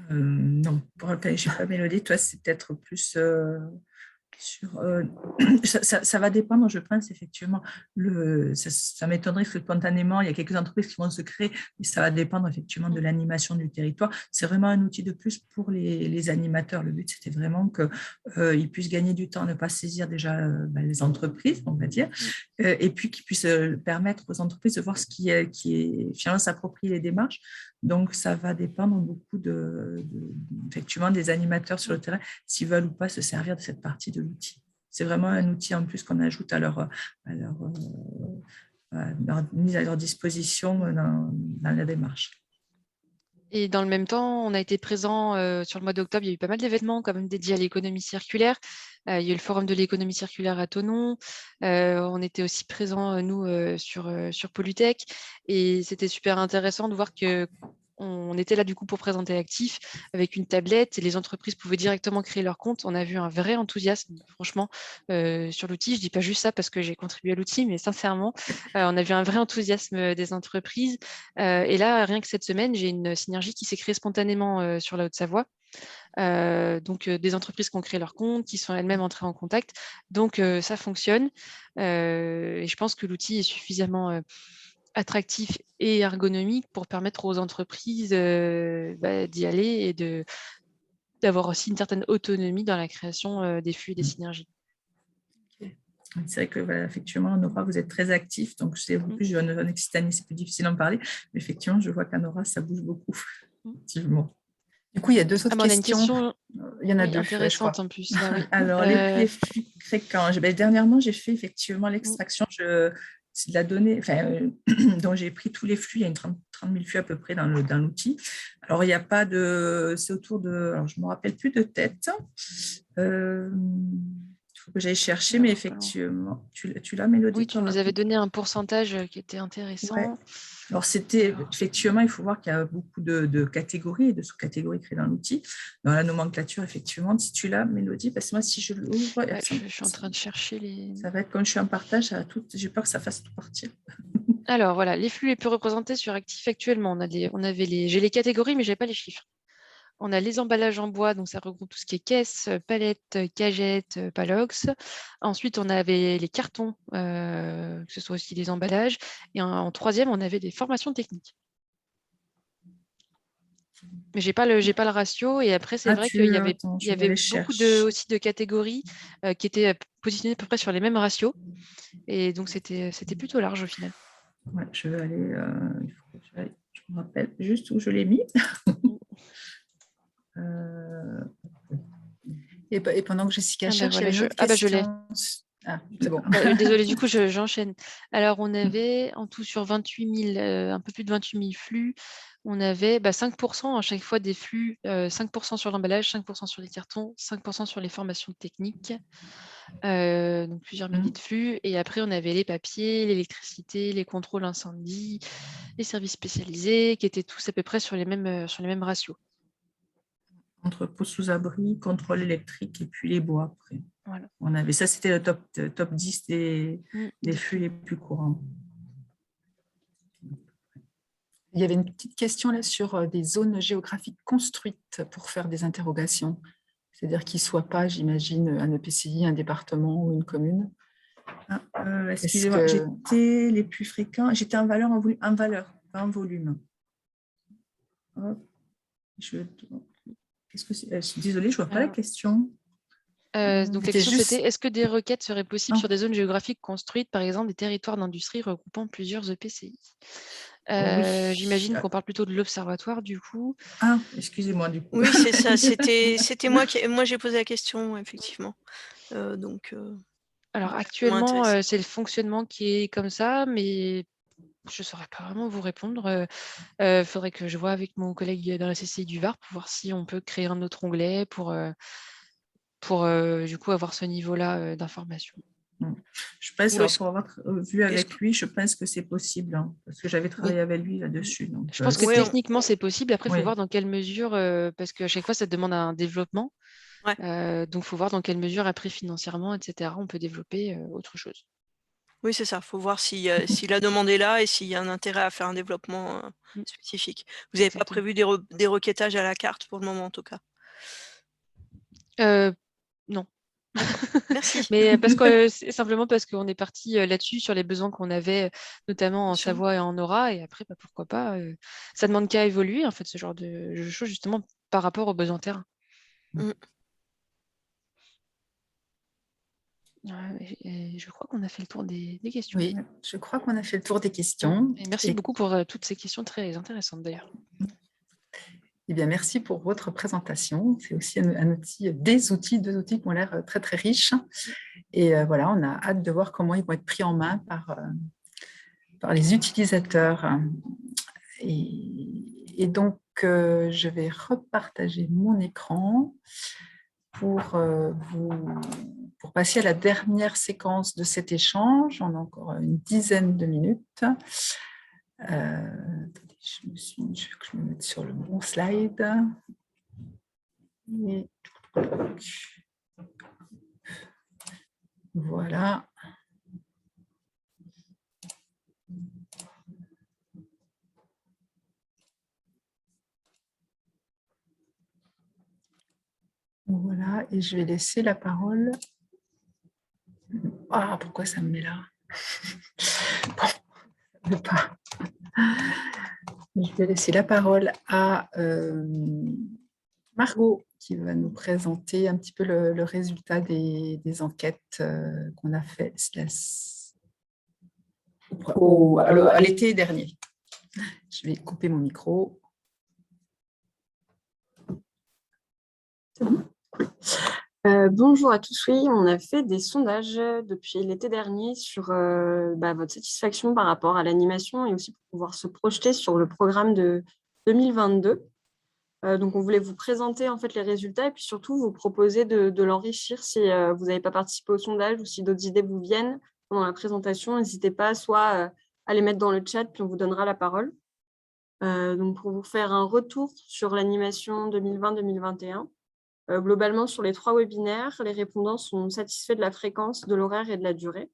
Speaker 3: Non, pour rappel, je n'ai pas Mélodie. Toi, c'est peut-être plus... Ça va dépendre, je pense, effectivement. Ça m'étonnerait que spontanément, il y a quelques entreprises qui vont se créer, mais ça va dépendre effectivement de l'animation du territoire. C'est vraiment un outil de plus pour les animateurs. Le but, c'était vraiment qu'ils puissent gagner du temps, ne pas saisir déjà les entreprises, on va dire, et puis qu'ils puissent permettre aux entreprises de voir ce qui est finalement s'approprier les démarches. Donc, ça va dépendre beaucoup effectivement des animateurs sur le terrain, s'ils veulent ou pas se servir de cette partie de l'outil. C'est vraiment un outil en plus qu'on ajoute à leur mise à leur disposition dans la démarche.
Speaker 4: Et dans le même temps, on a été présent sur le mois d'octobre, il y a eu pas mal d'événements quand même dédiés à l'économie circulaire. Il y a eu le forum de l'économie circulaire à Thonon. On était aussi présents, nous, sur Polytech. Et c'était super intéressant de voir qu'on était là du coup pour présenter Actif avec une tablette et les entreprises pouvaient directement créer leur compte. On a vu un vrai enthousiasme, franchement, sur l'outil. Je ne dis pas juste ça parce que j'ai contribué à l'outil, mais sincèrement, on a vu un vrai enthousiasme des entreprises. Et là, rien que cette semaine, j'ai une synergie qui s'est créée spontanément sur la Haute-Savoie. Donc des entreprises qui ont créé leur compte, qui sont elles-mêmes entrées en contact. Donc ça fonctionne. Et je pense que l'outil est suffisamment attractif et ergonomique pour permettre aux entreprises d'y aller et d'avoir aussi une certaine autonomie dans la création des flux et des synergies.
Speaker 3: C'est vrai que effectivement, Nora, vous êtes très actif, donc c'est plus jeune, en Occitanie, c'est plus difficile d'en parler, mais effectivement, je vois qu'à Nora, ça bouge beaucoup, effectivement.
Speaker 1: Du coup, il y a deux autres
Speaker 4: on a
Speaker 1: questions.
Speaker 4: Une question
Speaker 1: il y en a deux,
Speaker 4: intéressante en plus. Là, oui.
Speaker 3: Alors, les flux fréquents. Dernièrement, j'ai fait effectivement l'extraction de la donnée, donc j'ai pris tous les flux, il y a une 30 000 flux à peu près dans l'outil. Alors, il n'y a pas de... C'est autour de... Alors, je ne me rappelle plus de tête. Il faut que j'aille chercher, mais effectivement, tu l'as, Mélodie?
Speaker 4: Oui, tu nous avais donné un pourcentage qui était intéressant.
Speaker 3: Ouais. Alors, c'était effectivement, il faut voir qu'il y a beaucoup de catégories et de sous-catégories créées dans l'outil. Dans la nomenclature, effectivement, si tu l'as, Mélodie, parce que moi, si je l'ouvre...
Speaker 4: je suis en train de chercher les...
Speaker 3: Ça va être comme je suis en partage, j'ai peur que ça fasse tout partir.
Speaker 4: Alors, voilà, les flux les plus représentés sur Actif actuellement. J'ai les catégories, mais je n'ai pas les chiffres. On a les emballages en bois, donc ça regroupe tout ce qui est caisse, palette, cagette, palox. Ensuite, on avait les cartons, que ce soit aussi les emballages. Et en troisième, on avait des formations techniques. Mais je n'ai pas le ratio. Et après, c'est vrai qu'il y avait beaucoup aussi de catégories qui étaient positionnées à peu près sur les mêmes ratios. Et donc, c'était plutôt large au final.
Speaker 3: Ouais, je vais aller... je me rappelle juste où je l'ai mis.
Speaker 1: Et pendant que Jessica cherche, il y a une autre
Speaker 4: je l'ai.
Speaker 1: Ah, c'est bon.
Speaker 4: Désolée, du coup, j'enchaîne. Alors, on avait en tout sur 28 000, un peu plus de 28 000 flux. On avait 5% à chaque fois des flux, 5% sur l'emballage, 5% sur les cartons, 5% sur les formations techniques. Donc, plusieurs milliers de flux. Et après, on avait les papiers, l'électricité, les contrôles incendie, les services spécialisés, qui étaient tous à peu près sur les mêmes ratios.
Speaker 3: Entrepôt sous abri, contrôle électrique et puis les bois après.
Speaker 4: Voilà.
Speaker 3: On avait ça, c'était le top 10 des flux les plus courants.
Speaker 1: Il y avait une petite question là sur des zones géographiques construites pour faire des interrogations. C'est-à-dire qu'ils ne soient pas, j'imagine, un EPCI, un département ou une commune.
Speaker 3: Excusez-moi, j'étais les plus fréquents. J'étais en valeur, pas en volume. Hop. Désolée, je ne vois pas la question.
Speaker 4: Donc la question c'était, est-ce que des requêtes seraient possibles sur des zones géographiques construites, par exemple des territoires d'industrie regroupant plusieurs EPCI? Oui. J'imagine qu'on parle plutôt de l'observatoire du coup.
Speaker 3: Ah, excusez-moi du coup.
Speaker 7: Oui, c'est ça, c'était moi j'ai posé la question, effectivement.
Speaker 4: Alors actuellement, c'est le fonctionnement qui est comme ça, mais je ne saurais pas vraiment vous répondre. Faudrait que je vois avec mon collègue dans la CCI du Var pour voir si on peut créer un autre onglet pour du coup avoir ce niveau-là d'information.
Speaker 3: Je pense, pour avoir vu avec lui, je pense que c'est possible, hein, parce que j'avais travaillé avec lui là-dessus. Donc,
Speaker 4: je pense que techniquement, c'est possible. Après, il faut voir dans quelle mesure, parce qu'à chaque fois, ça demande un développement. Ouais. Donc, il faut voir dans quelle mesure, après, financièrement, etc., on peut développer autre chose.
Speaker 7: Oui, c'est ça. Il faut voir si la demande est là et s'il y a un intérêt à faire un développement spécifique. Vous n'avez pas prévu des requêtages à la carte pour le moment, en tout cas?
Speaker 4: Non.
Speaker 7: Merci.
Speaker 4: Mais parce que c'est simplement parce qu'on est parti là-dessus sur les besoins qu'on avait, notamment en
Speaker 7: Bien sûr.
Speaker 4: Savoie et en Aura, et après, pourquoi pas. Ça demande qu'à évoluer, en fait, ce genre de choses, justement, par rapport aux besoins terrain.
Speaker 7: Mm.
Speaker 4: Et je crois qu'on a fait le tour des questions.
Speaker 1: Oui, je crois qu'on a fait le tour des questions.
Speaker 4: Et merci beaucoup pour toutes ces questions très intéressantes, d'ailleurs.
Speaker 1: Eh bien, merci pour votre présentation. C'est aussi un outil, deux outils qui ont l'air très, très riches. Et voilà, on a hâte de voir comment ils vont être pris en main par les utilisateurs. Et donc, je vais repartager mon écran pour passer à la dernière séquence de cet échange. On a encore une dizaine de minutes. Attendez, je me mette sur le bon slide. Et voilà. Voilà, et je vais laisser la parole. Ah, pourquoi ça me met là? Bon, ça ne veut pas. Je vais laisser la parole à Margot, qui va nous présenter un petit peu le résultat des enquêtes qu'on a fait à l'été dernier. Je vais couper mon micro.
Speaker 8: Bonjour à tous. Oui, on a fait des sondages depuis l'été dernier sur votre satisfaction par rapport à l'animation et aussi pour pouvoir se projeter sur le programme de 2022. Donc, on voulait vous présenter en fait les résultats et puis surtout vous proposer de l'enrichir si vous n'avez pas participé au sondage ou si d'autres idées vous viennent pendant la présentation. N'hésitez pas soit à les mettre dans le chat puis on vous donnera la parole. Donc, pour vous faire un retour sur l'animation 2020-2021. Globalement, sur les 3 webinaires, les répondants sont satisfaits de la fréquence, de l'horaire et de la durée.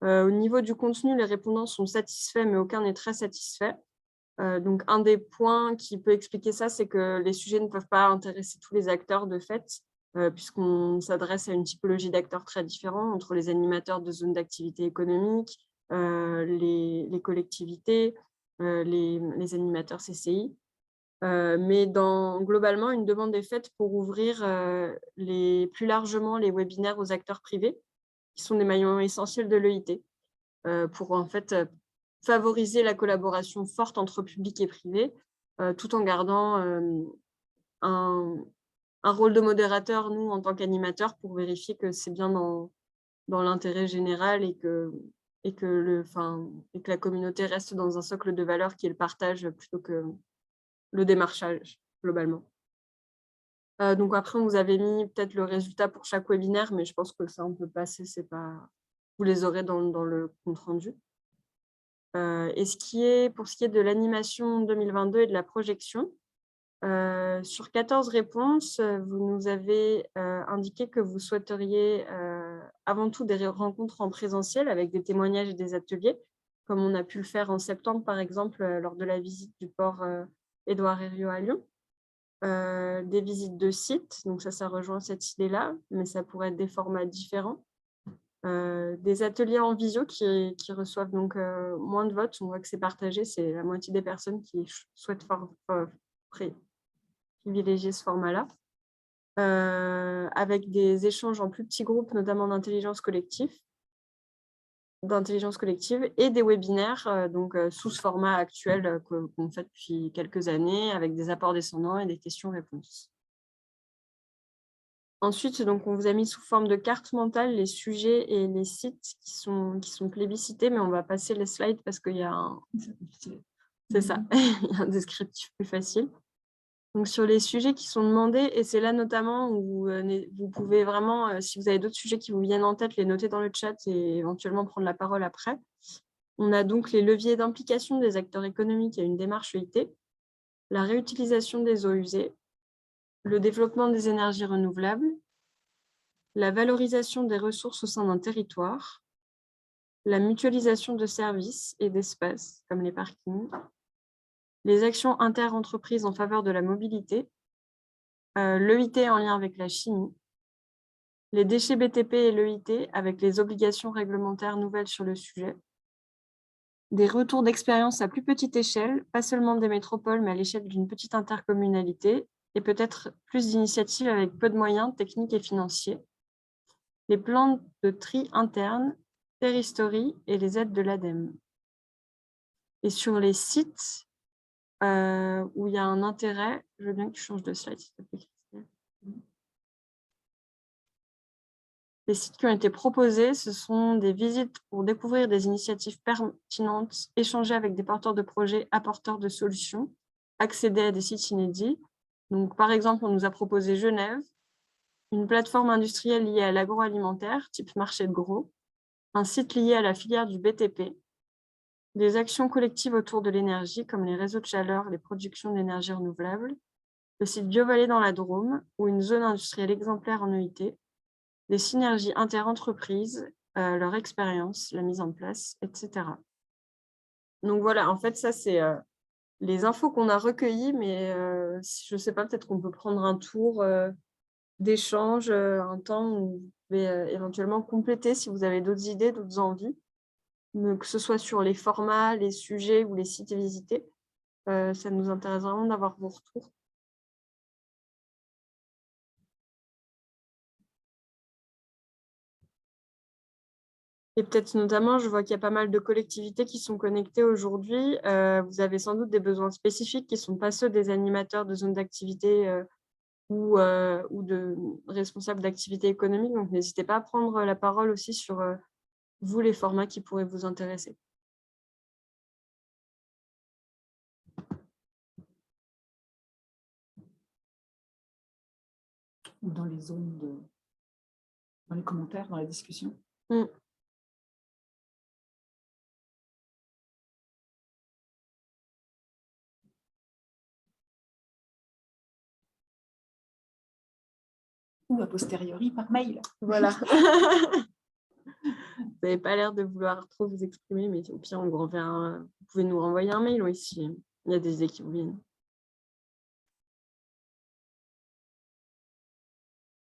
Speaker 8: Au niveau du contenu, les répondants sont satisfaits, mais aucun n'est très satisfait. Donc, un des points qui peut expliquer ça, c'est que les sujets ne peuvent pas intéresser tous les acteurs de fait, puisqu'on s'adresse à une typologie d'acteurs très différents, entre les animateurs de zones d'activité économique, les collectivités, les animateurs CCI. Mais globalement, une demande est faite pour ouvrir plus largement les webinaires aux acteurs privés, qui sont des maillons essentiels de l'EIT, pour en fait favoriser la collaboration forte entre public et privé, tout en gardant un rôle de modérateur, nous, en tant qu'animateurs, pour vérifier que c'est bien dans l'intérêt général et que la communauté reste dans un socle de valeurs qui est le partage plutôt que le démarchage, globalement. Donc après, on vous avait mis peut-être le résultat pour chaque webinaire, mais je pense que ça, on peut passer, c'est pas... Vous les aurez dans le compte-rendu. Et pour ce qui est de l'animation 2022 et de la projection, sur 14 réponses, vous nous avez indiqué que vous souhaiteriez avant tout des rencontres en présentiel avec des témoignages et des ateliers, comme on a pu le faire en septembre, par exemple, lors de la visite du port Édouard Herriot à Lyon. Des visites de sites, donc ça rejoint cette idée-là, mais ça pourrait être des formats différents. Des ateliers en visio qui reçoivent donc moins de votes, on voit que c'est partagé, c'est la moitié des personnes qui souhaitent privilégier ce format-là, avec des échanges en plus petits groupes, notamment d'intelligence collective et des webinaires sous ce format actuel qu'on fait depuis quelques années avec des apports descendants et des questions-réponses. Ensuite, donc, on vous a mis sous forme de carte mentale les sujets et les sites qui sont plébiscités, mais on va passer les slides parce qu'il y a il y a un descriptif plus facile. Donc, sur les sujets qui sont demandés, et c'est là notamment où vous pouvez vraiment, si vous avez d'autres sujets qui vous viennent en tête, les noter dans le chat et éventuellement prendre la parole après. On a donc les leviers d'implication des acteurs économiques à une démarche EIT, la réutilisation des eaux usées, le développement des énergies renouvelables, la valorisation des ressources au sein d'un territoire, la mutualisation de services et d'espaces, comme les parkings, les actions inter-entreprises en faveur de la mobilité, l'EIT en lien avec la chimie, les déchets BTP et l'EIT avec les obligations réglementaires nouvelles sur le sujet, des retours d'expérience à plus petite échelle, pas seulement des métropoles, mais à l'échelle d'une petite intercommunalité, et peut-être plus d'initiatives avec peu de moyens techniques et financiers, les plans de tri interne, Terristory et les aides de l'ADEME. Et sur les sites où il y a un intérêt, je veux bien que tu changes de slide, s'il te plaît, Christelle. Les sites qui ont été proposés, ce sont des visites pour découvrir des initiatives pertinentes, échanger avec des porteurs de projets, apporteurs de solutions, accéder à des sites inédits. Donc, par exemple, on nous a proposé Genève, une plateforme industrielle liée à l'agroalimentaire, type marché de gros, un site lié à la filière du BTP, des actions collectives autour de l'énergie, comme les réseaux de chaleur, les productions d'énergie renouvelable, le site BioVallée dans la Drôme, ou une zone industrielle exemplaire en EIT, des synergies inter-entreprises, leur expérience, la mise en place, etc. Donc voilà, en fait, ça, c'est les infos qu'on a recueillies, mais je ne sais pas, peut-être qu'on peut prendre un tour d'échange, un temps où vous pouvez éventuellement compléter si vous avez d'autres idées, d'autres envies, que ce soit sur les formats, les sujets ou les sites visités. Ça nous intéresse vraiment d'avoir vos retours. Et peut-être notamment, je vois qu'il y a pas mal de collectivités qui sont connectées aujourd'hui. Vous avez sans doute des besoins spécifiques qui ne sont pas ceux des animateurs de zones d'activité ou de responsables d'activités économiques. Donc, n'hésitez pas à prendre la parole aussi sur vous, les formats qui pourraient vous intéresser.
Speaker 1: Dans les zones dans les commentaires, dans la discussion. Ou a posteriori par mail.
Speaker 8: Voilà. Vous n'avez pas l'air de vouloir trop vous exprimer, mais au pire, on vous renverra. Vous pouvez nous renvoyer un mail, oui, s'il y a des idées qui vous viennent.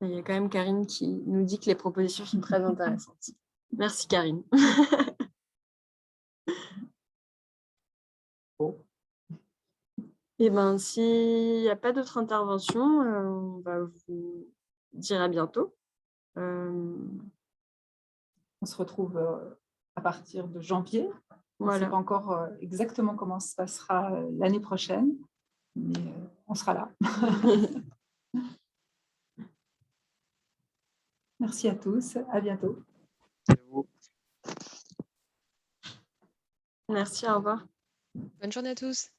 Speaker 8: Il y a quand même Karine qui nous dit que les propositions sont très intéressantes. Merci, Karine.
Speaker 1: Bon.
Speaker 8: Et bien, s'il n'y a pas d'autres interventions, on va vous dire à bientôt.
Speaker 1: On se retrouve à partir de janvier. On ne
Speaker 8: Voilà.
Speaker 1: sait pas encore exactement comment se passera l'année prochaine, mais on sera là. Merci à tous. À bientôt.
Speaker 8: Merci, au revoir.
Speaker 4: Bonne journée à tous.